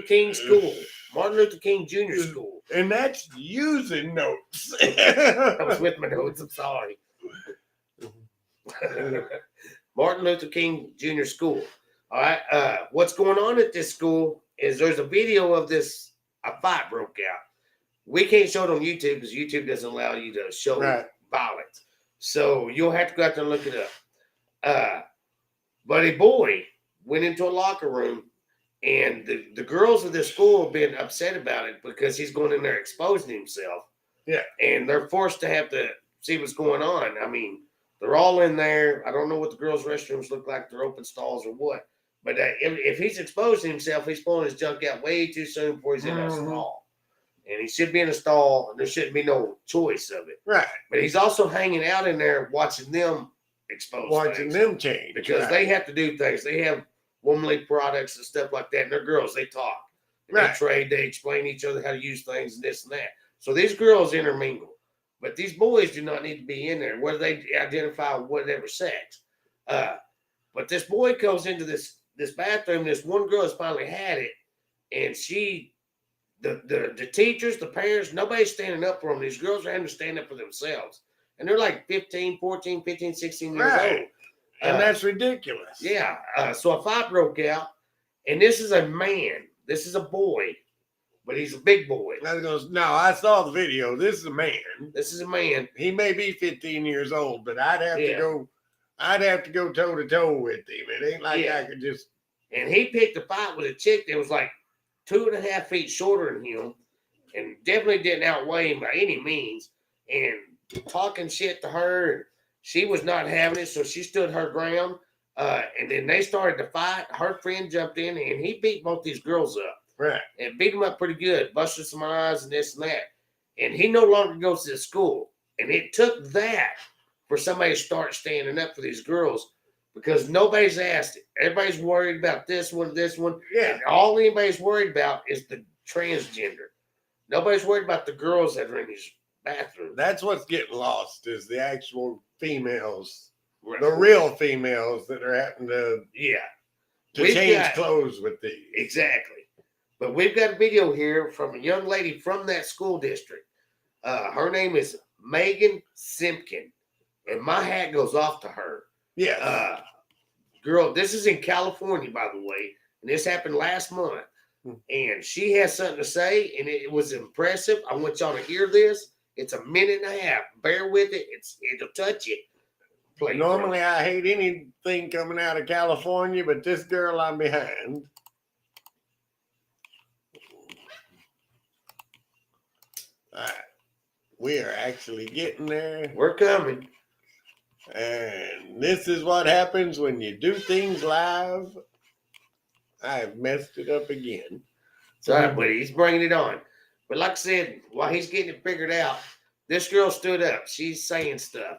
King School, Martin Luther King Junior School, and that's using notes. I was with my notes. I'm sorry. Martin Luther King Junior School. All right. What's going on at this school is there's a video of this. A fight broke out. We can't show it on YouTube because YouTube doesn't allow you to show violence. So you'll have to go out there and look it up. But a boy went into a locker room, and the girls of this school have been upset about it because he's going in there exposing himself. Yeah. And they're forced to have to see what's going on. I mean, they're all in there. I don't know what the girls' restrooms look like. They're open stalls or what. But if he's exposing himself, he's pulling his junk out way too soon before he's in a stall. And he should be in a stall, and there shouldn't be no choice of it. Right. But he's also hanging out in there watching them expose watching them change. Because they have to do things. They have womanly products and stuff like that. And they're girls. They talk. They trade. They explain to each other how to use things and this and that. So these girls intermingle. But these boys do not need to be in there, whether they identify whatever sex. But this boy goes into this bathroom. This one girl has finally had it. And the teachers, the parents, nobody's standing up for them. These girls are having to stand up for themselves. And they're like 15, 14, 15, 16 years old. And that's ridiculous. Yeah. So a fight broke out. And this is a man. This is a boy. But he's a big boy. I saw the video. This is a man. This is a man. He may be 15 years old, but I'd have to go toe to toe with him. It ain't like I could just. And he picked a fight with a chick that was like 2.5 feet shorter than him, and definitely didn't outweigh him by any means. And talking shit to her, and she was not having it, so she stood her ground. And then they started to fight. Her friend jumped in, and he beat both these girls up. Right. And beat them up pretty good, busted some eyes and this and that. and he no longer goes to the school. And it took that for somebody to start standing up for these girls because nobody's asked it. Everybody's worried about this one. Yeah. And all anybody's worried about is the transgender. Nobody's worried about the girls that are in these bathrooms. That's what's getting lost is the actual females, the real females that are having to change clothes with these. Exactly. But we've got a video here from a young lady from that school district. Her name is Megan Simpkin. And my hat goes off to her. Yeah. Girl, this is in California, by the way. And this happened last month. And she has something to say, and it was impressive. I want y'all to hear this. It's a minute and a half. Bear with it. It'll touch you. Normally, I hate anything coming out of California, but this girl I'm behind. All right. We are actually getting there. We're coming. And this is what happens when you do things live. I've messed it up again. It's all right, buddy. He's bringing it on. But like I said, while he's getting it figured out, this girl stood up. She's saying stuff.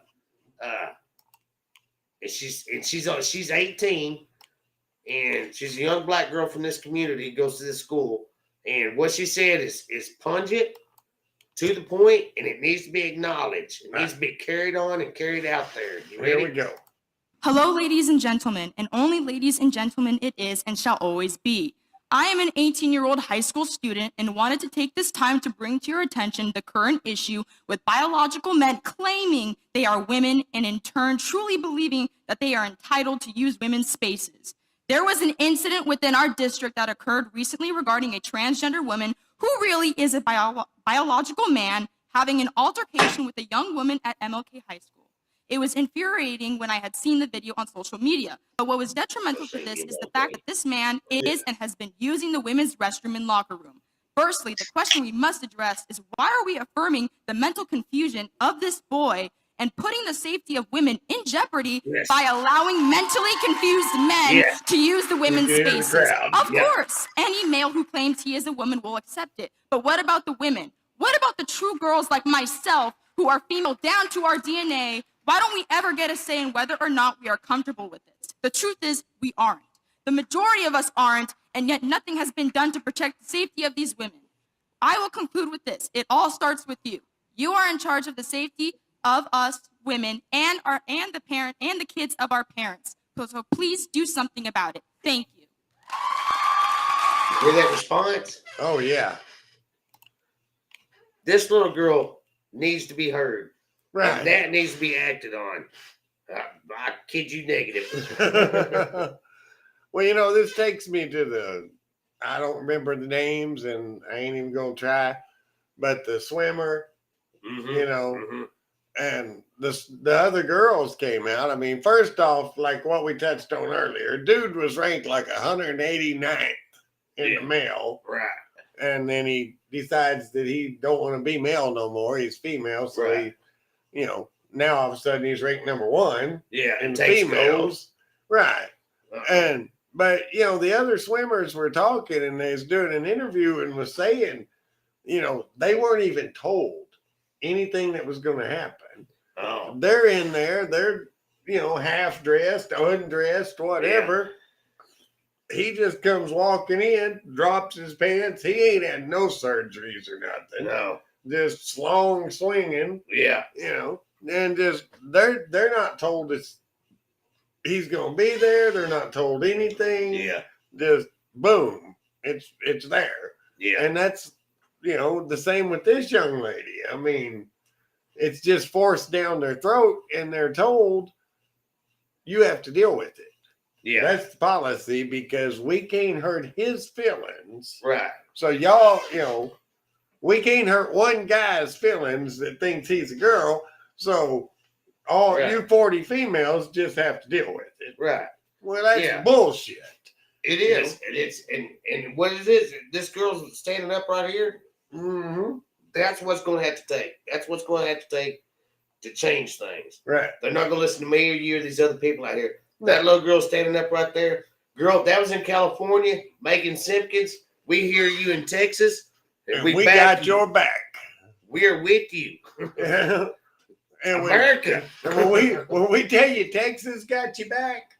And she's 18, and she's a young black girl from this community, goes to this school. And what she said is pungent, to the point, and it needs to be acknowledged. It needs to be carried on and carried out there. Here we go. Hello, ladies and gentlemen, and only ladies and gentlemen it is and shall always be. I am an 18-year-old high school student and wanted to take this time to bring to your attention the current issue with biological men claiming they are women and in turn truly believing that they are entitled to use women's spaces. There was an incident within our district that occurred recently regarding a transgender woman who really is a biological man having an altercation with a young woman at MLK High School. It was infuriating when I had seen the video on social media, but what was detrimental to this is the fact that this man is and has been using the women's restroom and locker room. Firstly, the question we must address is why are we affirming the mental confusion of this boy and putting the safety of women in jeopardy by allowing mentally confused men to use the women's spaces? Of course, any male who claims he is a woman will accept it. But what about the women? What about the true girls like myself who are female down to our DNA? Why don't we ever get a say in whether or not we are comfortable with it? The truth is, we aren't. The majority of us aren't, and yet nothing has been done to protect the safety of these women. I will conclude with this. It all starts with you. You are in charge of the safety of us women and the parent and the kids of our parents. So please do something about it. Thank you. Hear that response? Oh, yeah. This little girl needs to be heard. Right. And that needs to be acted on. I kid you negative. Well, this takes me to I don't remember the names and I ain't even going to try, but the swimmer, and the other girls came out. I mean, first off, like what we touched on earlier, dude was ranked like 189th in the male. Right. And then he decides that he don't want to be male no more. He's female. So he, now all of a sudden he's ranked number 1. Yeah. In females. Right. Uh-huh. But the other swimmers were talking and they was doing an interview and was saying, they weren't even told anything that was going to happen. Oh. They're in there. They're, half dressed, undressed, whatever. Yeah. He just comes walking in, drops his pants. He ain't had no surgeries or nothing. No. Just long swinging. Yeah. And just they're not told he's gonna be there. They're not told anything. Yeah. Just boom. It's there. Yeah. And that's the same with this young lady. I mean, it's just forced down their throat and they're told you have to deal with it. Yeah. That's the policy because we can't hurt his feelings. Right. So y'all, we can't hurt one guy's feelings that thinks he's a girl. So all you 40 females just have to deal with it. Right. Well, that's bullshit. It is. And what it is, this girl's standing up right here. Mm-hmm. That's what's going to have to take. That's what's going to have to take to change things. Right. They're not going to listen to me or you or these other people out here. That little girl standing up right there. Girl, that was in California. Megan Simpkins. We hear you in Texas. And we got your back. We are with you. And America. when we tell you Texas got you back,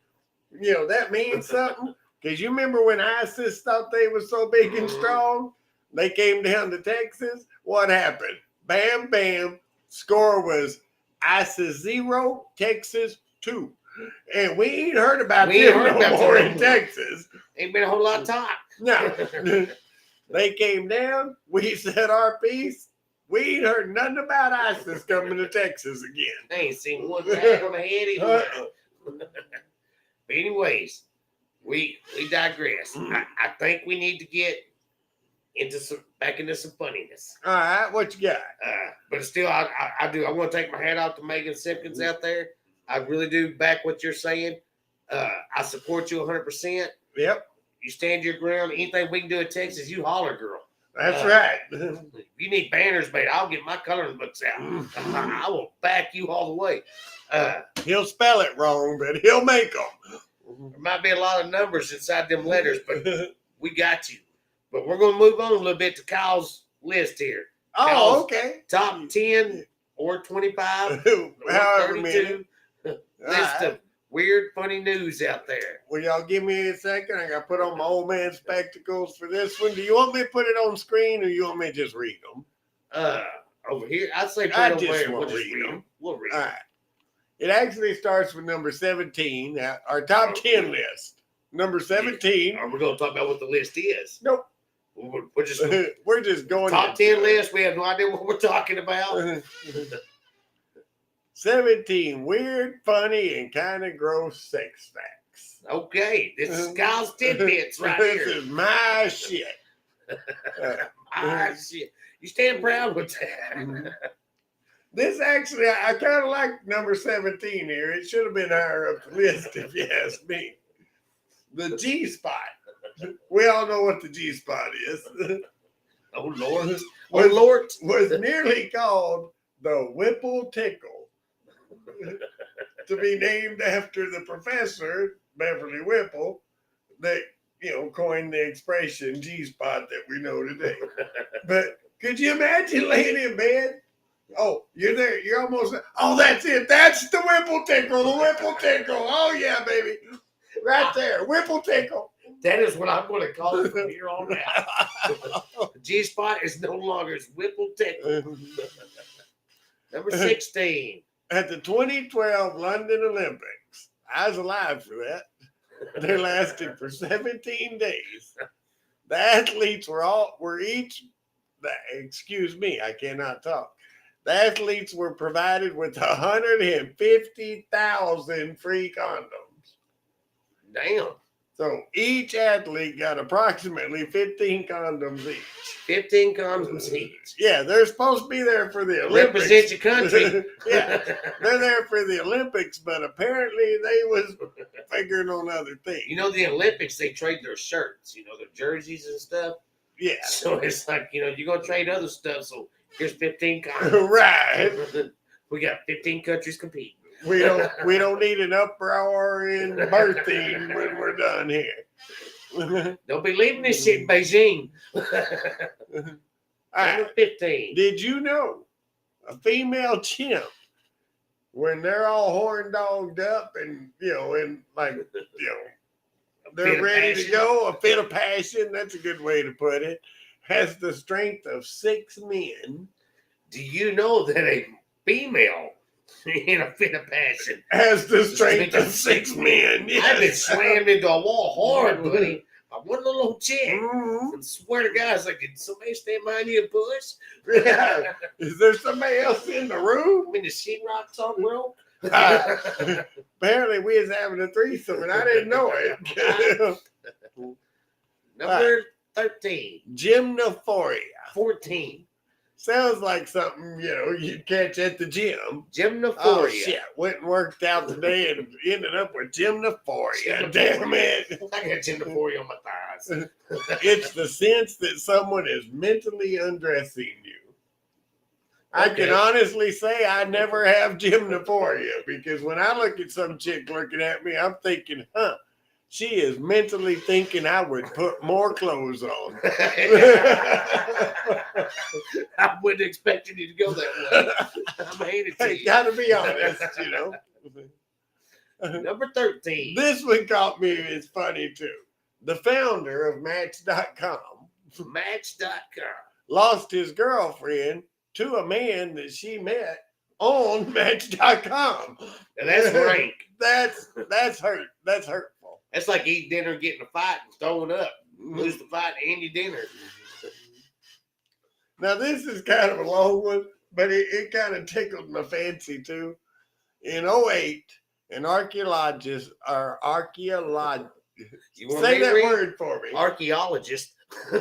that means something. Because you remember when ISIS thought they were so big and strong, they came down to Texas. What happened? Bam, bam. Score was ISIS 0, Texas 2. And we ain't heard about them no more in Texas. Ain't been a whole lot of talk. No. They came down. We said our piece. We ain't heard nothing about ISIS coming to Texas again. They ain't seen one rag on the head either. But anyways, we digress. I think we need to get back into some funniness. All right, what you got? But still, I do. I want to take my hat off to Megan Simpkins out there. I really do back what you're saying. I support you 100%. Yep. You stand your ground. Anything we can do in Texas, you holler, girl. That's right. If you need banners made, I'll get my coloring books out. I will back you all the way. He'll spell it wrong, but he'll make them. There might be a lot of numbers inside them letters, but we got you. But we're going to move on a little bit to Kyle's list here. Oh, Kyle's okay. Top 10 or 25 or However 32 list of weird, funny news out there. Will y'all give me a second? I got to put on my old man spectacles for this one. Do you want me to put it on screen or you want me to just read them? Over here, I'd say put I it over just there. want We'll to just read read them. them. We'll read All them. right. It actually starts with number 17, our top 10 list. Number 17. Are we going to talk about what the list is? Nope. We're just We're just going top 10 list. We have no idea what we're talking about. 17 weird, funny, and kind of gross sex facts. Okay, this is Kyle's tidbits right This here. is my shit. Shit. You stand proud with that. This actually, I kind of like number 17 here. It should have been higher up the list if you ask me. The G-spot. We all know what the G-spot is. Oh, Lord. Oh, Lord. Was nearly called the Whipple Tickle. To be named after the professor, Beverly Whipple, that, coined the expression G-spot that we know today. But could you imagine laying in bed? Oh, you're there. You're almost there. Oh, that's it. That's the Whipple Tickle. The Whipple Tickle. Oh, yeah, baby. Right there. Whipple Tickle. That is what I'm going to call it from here on out. G-spot is no longer Whipple Tickle. Number 16. At the 2012 London Olympics, I was alive for that. They lasted for 17 days. The athletes excuse me, I cannot talk. The athletes were provided with 150,000 free condoms. Damn. So each athlete got approximately 15 condoms each. 15 condoms each. Yeah, they're supposed to be there for the Olympics. Represent your country. Yeah, they're there for the Olympics, but apparently they was figuring on other things. The Olympics, they trade their shirts, their jerseys and stuff. Yeah. So it's like, you're going to trade other stuff. So here's 15 condoms. Right. We got 15 countries competing. We don't need an uproar in birthing when we're done here. Don't be leaving this shit in Beijing. Right. 15. Did you know a female chimp, when they're all horn dogged up and they're ready to go, a fit of passion, that's a good way to put it, has the strength of 6 men. Do you know that a female in a fit of passion has the strength of 6 men? Yes. I've been slammed into a wall hard, buddy. I one little old chick. Mm-hmm. I swear to God, it's like, did somebody stand behind you and push? Yeah. Is there somebody else in the room? I mean, the sheetrock's all broke. Apparently, we was having a threesome, and I didn't know it. Number 13. Gymnophoria. 14. Sounds like something, you'd catch at the gym. Gymnophoria. Oh, shit. Went and worked out today and ended up with gymnophoria. Damn it. I got gymnophoria on my thighs. It's the sense that someone is mentally undressing you. I can honestly say I never have gymnophoria because when I look at some chick looking at me, I'm thinking, she is mentally thinking I would put more clothes on. I wouldn't expect you to go that way. I'm hating to Hey, you. gotta be honest, you know. Number 13. This one caught me. It's funny too. The founder of Match.com Match.com. lost his girlfriend to a man that she met on Match.com. And that's rank. That's hurt. That's hurtful. That's like eating dinner, getting a fight, and throwing up. Lose the fight and your dinner. Now this is kind of a long one, but it kind of tickled my fancy too. In 2008, an archaeologist You want say me to that read? word for me. Archaeologist.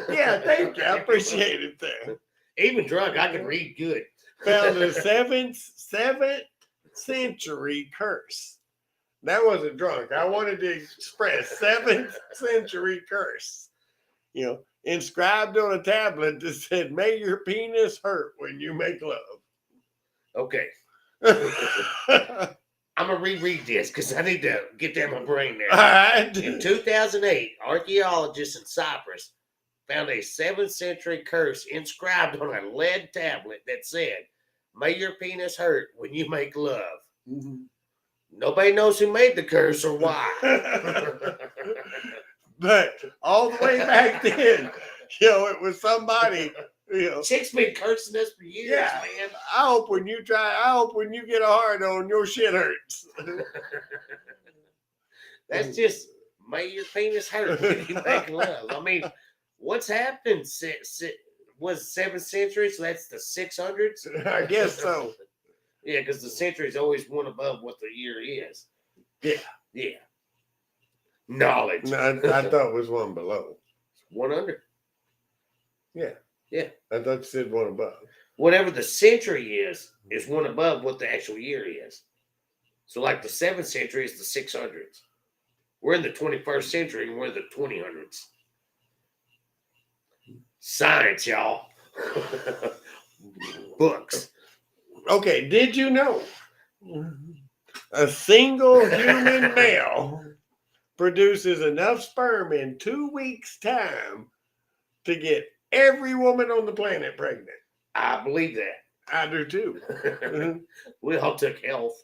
Yeah, thank you. I appreciate it there. Even drunk, I can read good. Found a 7th century curse. That wasn't drunk. I wanted to express 7th century curse. You know, inscribed on a tablet that said, "May your penis hurt when you make love." Okay. All I'm going to reread this because I need to get that in my brain now. right. In 2008, archaeologists in Cyprus found a 7th century curse inscribed on a lead tablet that said, "May your penis hurt when you make love." Nobody knows who made the curse or why. But all the way back then, you know, it was somebody, you know. Chick's been cursing us for years, Yeah. man. I hope when you get a hard on, your shit hurts. That's just, may your penis hurt when you make love. I mean, what's happened was 7th century, so that's the 600s? I guess so. Yeah, because the century's always one above what the year is. Yeah. Yeah. Knowledge. No, I thought it was one below. 100. Yeah. Yeah. I thought you said one above. Whatever the century is one above what the actual year is. So like the 7th century is the 600s. We're in the 21st century and we're in the 2000s. Science, y'all. Books. Okay, did you know a single human male produces enough sperm in 2 weeks' time to get every woman on the planet pregnant? I believe that. I do too. We all took health.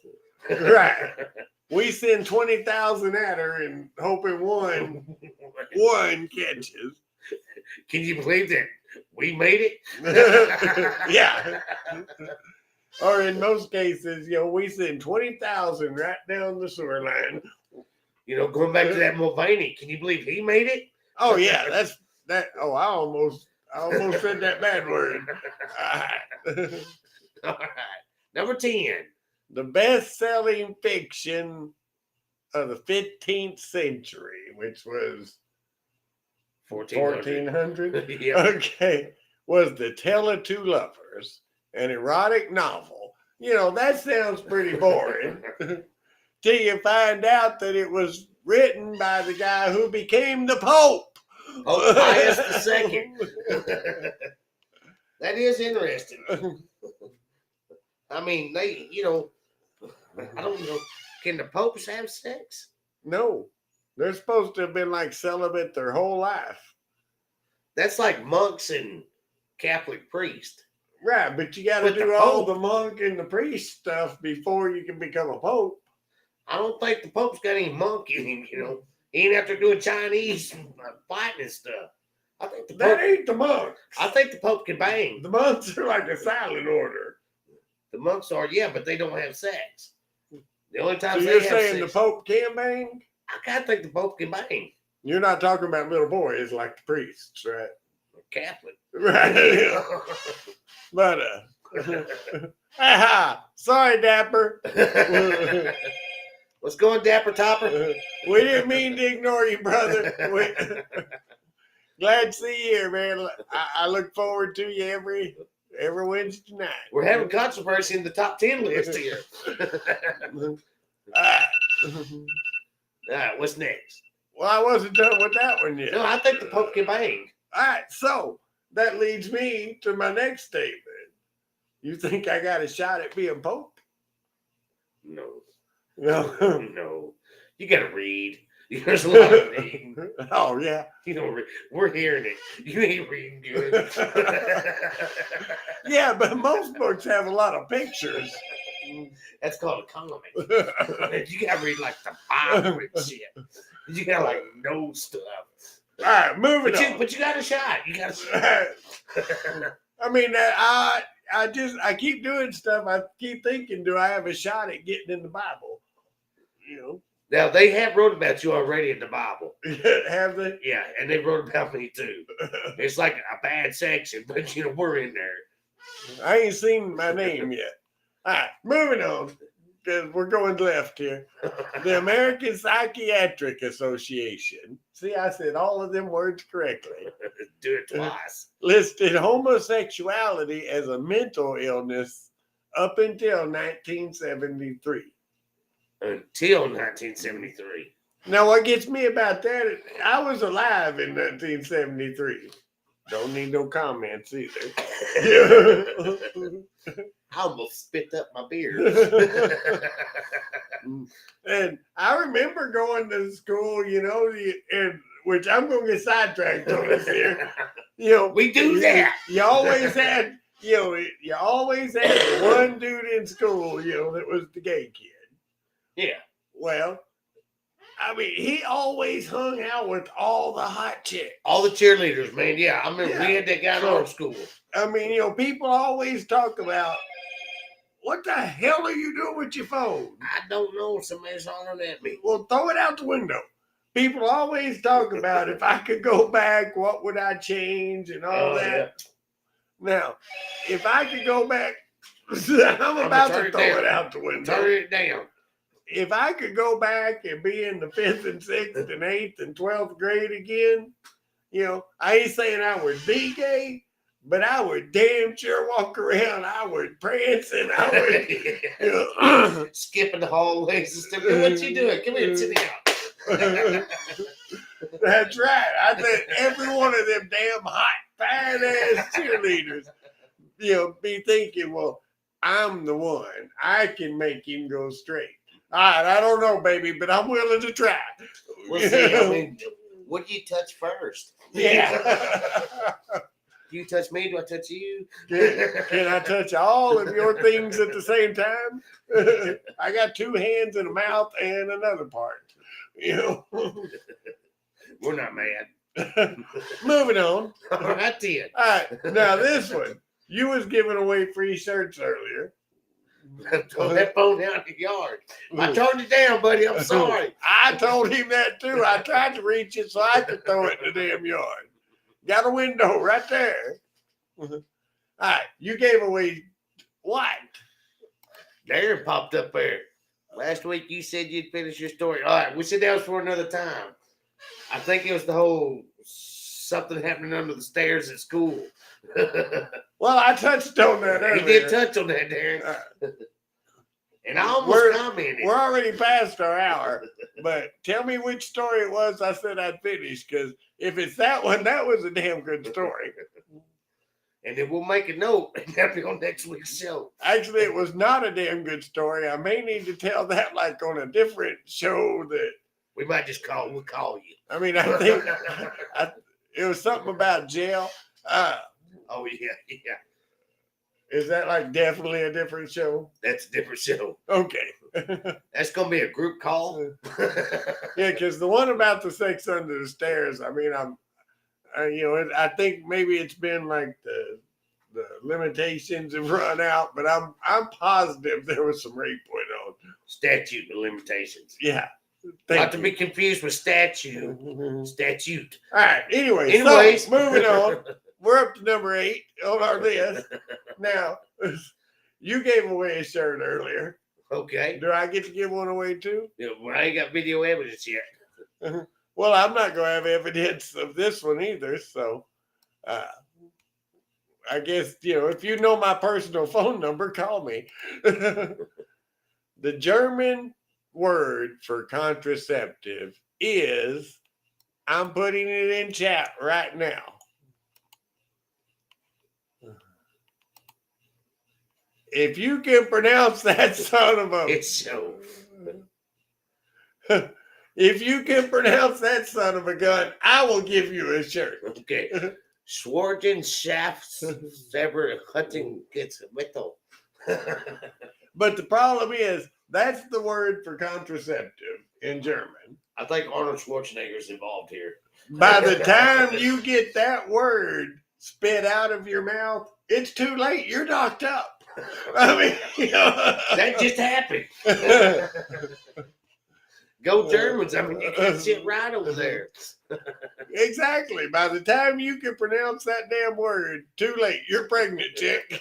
Right. We send 20,000 at her and hoping one catches. Can you believe that we made it? Yeah. Or in most cases, you know, we send 20,000 right down the sewer line. You know, going back to that Mulvaney, can you believe he made it? Oh yeah, that's that. Oh, I almost said that bad word. All right. Number 10. The best-selling fiction of the 15th century, which was 1400. Yeah. Okay, was The Tale of Two Lovers, an erotic novel. You know, that sounds pretty boring. Till you find out that it was written by the guy who became the Pope. Pope Pius II. That is interesting. I mean, they, you know, I don't know. Can the popes have sex? No, they're supposed to have been like celibate their whole life. That's like monks and Catholic priests. Right, but you got to But the do all Pope- the monk and the priest stuff before you can become a pope. I don't think the Pope's got any monk in him, you know. He ain't after doing Chinese fighting and stuff. I think the That Pope, ain't the monks. I think the Pope can bang. The monks are like a silent order. The monks are, yeah, but they don't have sex. The only So time you're they have saying sex, the Pope can bang? I kind of think the Pope can bang. You're not talking about little boys like the priests, right? Catholic. Right. But sorry, Dapper. What's going, Dapper Topper? We didn't mean to ignore you, brother. Glad to see you here, man. I look forward to you every Wednesday night. We're having controversy in the top 10 list here. All right. All right, what's next? Well, I wasn't done with that one yet. No, I think the Pope can bang. All right, so that leads me to my next statement. You think I got a shot at being Pope? No. No. No. You got to read. There's a lot of reading. Oh yeah. You know, we're hearing it. You ain't reading good. Yeah, but most books have a lot of pictures. That's called a comic. You gotta read like the Bible and shit. You gotta like know stuff. All right, moving on. But you got a shot. You got a shot. I mean, I keep doing stuff. I keep thinking, do I have a shot at getting in the Bible? You know. Now they have wrote about you already in the Bible. Have they? Yeah, and they wrote about me too. It's like a bad section, but you know we're in there. I ain't seen my name yet. All right, moving on, because we're going left here. The American Psychiatric Association. See, I said all of them words correctly. Do it twice. Listed homosexuality as a mental illness up until 1973. Until 1973. Now, what gets me about that is I was alive in 1973. Don't need no comments either. I almost spit up my beer. And I remember going to school, you know, and which I'm going to get sidetracked on this here. You know, We do that. You always had, you always had one dude in school, you know, that was the gay kid. Yeah. Well, I mean, he always hung out with all the hot chicks. All the cheerleaders, man. Yeah, I remember we had that guy in So- our school. I mean, you know, people always talk about, what the hell are you doing with your phone? I don't know. Somebody's hollering at me. Well, throw it out the window. People always talk about if I could go back, what would I change and all that. Yeah. Now, if I could go back, I'm about to throw it out the window. Turn it down. If I could go back and be in the 5th and 6th and 8th and 12th grade again, you know, I ain't saying I would be gay, but I would damn sure walk around. I would prance and I would, you know. Skipping the hallways and stuff. What you doing? Come here, sit down. That's right. I think every one of them damn hot, fine ass cheerleaders, you know, be thinking, well, I'm the one. I can make him go straight. All right, I don't know, baby, but I'm willing to try. We'll see. I mean, what do you touch first? Yeah. Do you touch me? Do I touch you? Can I touch all of your things at the same time? I got 2 hands and a mouth and another part. You know. We're not mad. Moving on. All right, then. All right, now this one. You was giving away free shirts earlier. Throw that phone out in the yard. I turned it down, buddy. I'm sorry. I told him that too. I tried to reach it so I could throw it in the damn yard. Got a window right there. All right, you gave away what? Darren popped up there. Last week you said you'd finish your story. All right, we said that was for another time. I think it was the whole something happening under the stairs at school. Well, I touched on that earlier. He did touch on that, Darren. And I almost We're commented. We're already past our hour, but tell me which story it was I said I'd finish, because if it's that one, that was a damn good story. And then we'll make a note and that'll be on next week's show. Actually, it was not a damn good story. I may need to tell that like on a different show that, We might just we'll call you. I mean, I think it was something about jail. Oh, yeah. Is that like definitely a different show? That's a different show. Okay. That's going to be a group call. Yeah, because the one about the sex under the stairs, I mean, I think maybe it's been like the limitations have run out, but I'm positive there was some rape going on. Statute of limitations. Yeah. Not to be confused with statute. Statute. All right. Anyways. So, moving on. We're up to number 8 on our list. Now, you gave away a shirt earlier. Okay. Do I get to give one away too? Yeah, well, I ain't got video evidence yet. Well, I'm not going to have evidence of this one either. So, I guess, if you know my personal phone number, call me. The German word for contraceptive is, I'm putting it in chat right now. If you can pronounce that son of a... It's so. If you can pronounce that son of a gun, I will give you a shirt. Okay. Schwarzenschaftssever Hutting gets Mittel. But the problem is, that's the word for contraceptive in German. I think Arnold Schwarzenegger's involved here. By the time you get that word spit out of your mouth, it's too late. You're knocked up. I mean, that just happened. Go Germans. I mean, you can't sit right over there. Exactly. By the time you can pronounce that damn word, too late. You're pregnant, chick.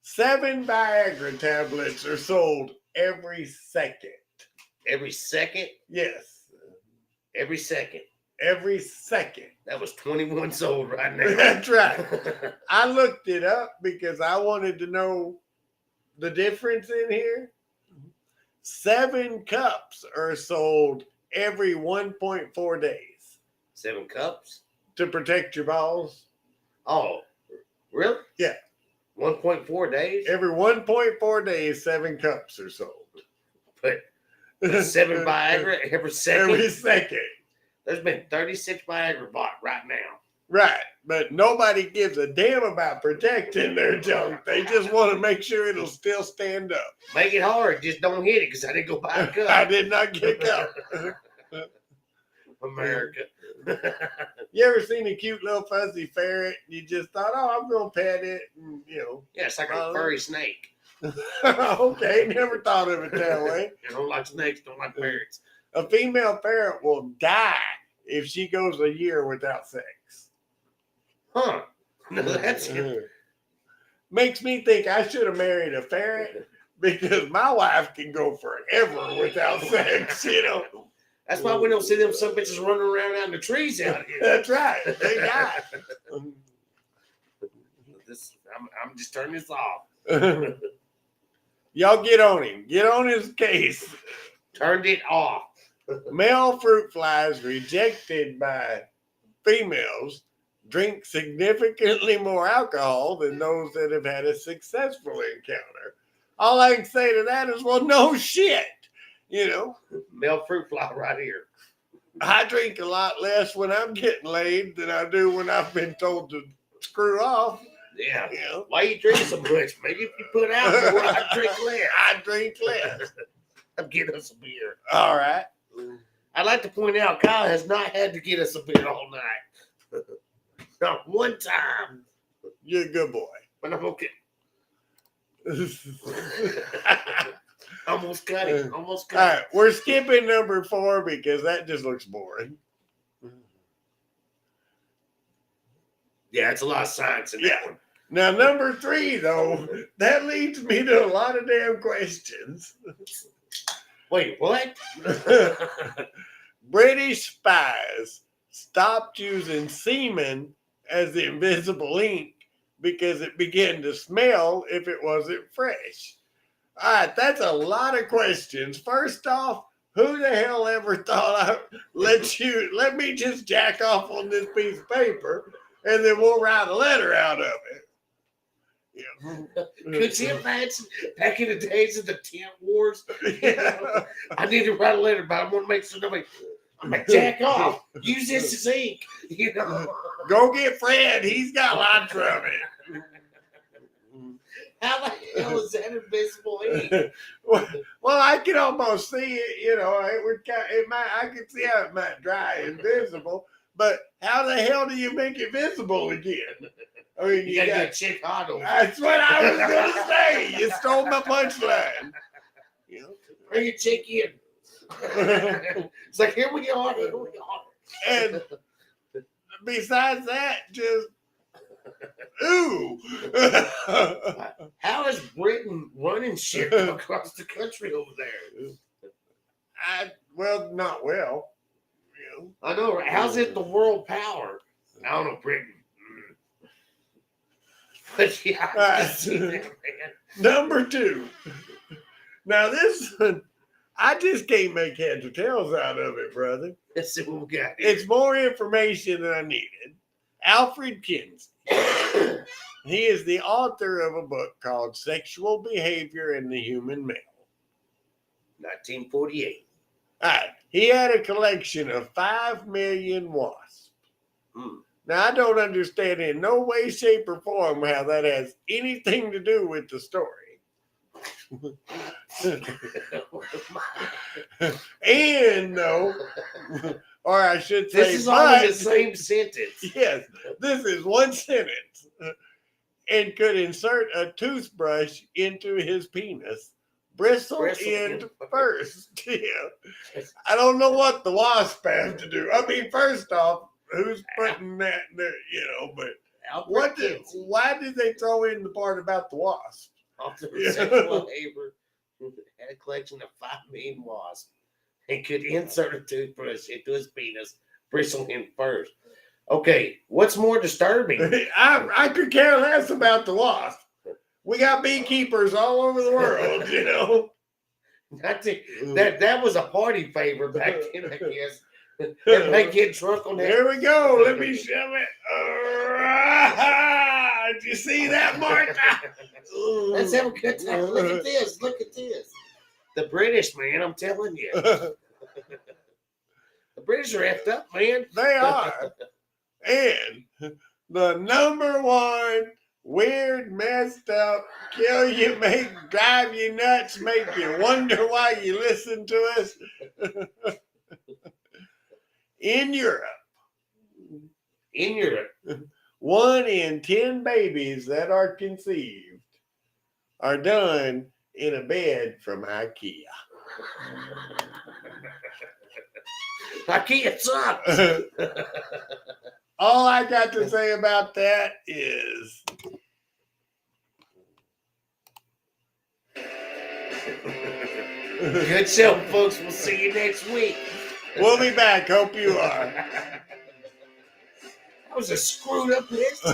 7 Viagra tablets are sold every second. Every second? Yes. Every second. Every second. That was 21 sold right now. That's right. I looked it up because I wanted to know the difference in here. 7 cups are sold every 1.4 days. 7 cups? To protect your balls. Oh, really? Yeah. 1.4 days? Every 1.4 days, 7 cups are sold. But 7 Viagra every second? Every second. There's been 36 Viagra bought right now. Right. But nobody gives a damn about protecting their junk. They just want to make sure it'll still stand up. Make it hard. Just don't hit it because I didn't go buy a cup. I did not get up. America. You ever seen a cute little fuzzy ferret? You just thought, oh, I'm going to pet it. And, Yeah, it's like a furry snake. Okay, never thought of it that way. I don't like snakes, don't like ferrets. A female ferret will die if she goes a year without sex. Huh. No, that's Makes me think I should have married a ferret because my wife can go forever without sex, That's why we don't see them some bitches running around out in the trees out here. That's right. They die. I'm just turning this off. Y'all get on him. Get on his case. Turned it off. Male fruit flies rejected by females drink significantly more alcohol than those that have had a successful encounter. All I can say to that is, well, no shit. Male fruit fly right here. I drink a lot less when I'm getting laid than I do when I've been told to screw off. Yeah. Why you drink so much? Maybe if you put out more, I drink less. I drink less. I'm getting us a beer. All right. I'd like to point out Kyle has not had to get us a beer all night. Not one time. You're a good boy. But I'm okay. Almost cut it. Almost cut it. All right. We're skipping number 4 because that just looks boring. Yeah, it's a lot of science in that one. Now, number 3, though, that leads me to a lot of damn questions. Wait, what? British spies stopped using semen as the invisible ink because it began to smell if it wasn't fresh. All right, that's a lot of questions. First off, who the hell ever thought let me just jack off on this piece of paper and then we'll write a letter out of it? Could you imagine back in the days of the tent wars? Yeah. I need to write a letter, but I want to make sure nobody. I'm like, jack off. Use this as ink. Go get Fred. He's got lots of it. How the hell is that invisible ink? Well, I can almost see it. It would. I could see how it might dry invisible. But how the hell do you make it visible again? I mean, you gotta get a chick hot over. That's what I was gonna say. You stole my punchline. Bring a chick in. It's like, here we are. Here we are. And besides that, just ooh. How is Britain running shit across the country over there? Well, not well. I know, right? How's it the world power? I don't know, Britain. But yeah, I see that, man. Number 2. Now this one, I just can't make heads or tails out of it, brother. Let's see what we got here. It's more information than I needed. Alfred Kinsey. He is the author of a book called Sexual Behavior in the Human Male. 1948. right. He had a collection of 5 million wasps. Hmm. Now, I don't understand in no way, shape, or form how that has anything to do with the story. And no, or I should say, This is all in the same sentence. Yes, this is one sentence. And could insert a toothbrush into his penis. Bristle end first. Yeah. I don't know what the wasp has to do. I mean, first off, who's putting that there, but why did they throw in the part about the wasp? After sexual labor, had a collection of 5 million wasps and could insert a toothbrush into his penis, bristle him first. Okay, what's more disturbing? I could care less about the wasp. We got beekeepers all over the world, That was a party favor back then, I guess. Everybody get drunk on that. There we go. Let me shove it. Did you see that, Martha? Let's have a good time. Look at this. Look at this. The British, man, I'm telling you. The British are effed up, man. They are. And the number one weird, messed up, kill you, drive you nuts, make you wonder why you listen to us. In Europe, 1 in 10 babies that are conceived are done in a bed from IKEA. IKEA sucks. All I got to say about that is good show, folks. We'll see you next week. We'll be back. Hope you are. That was a screwed up list.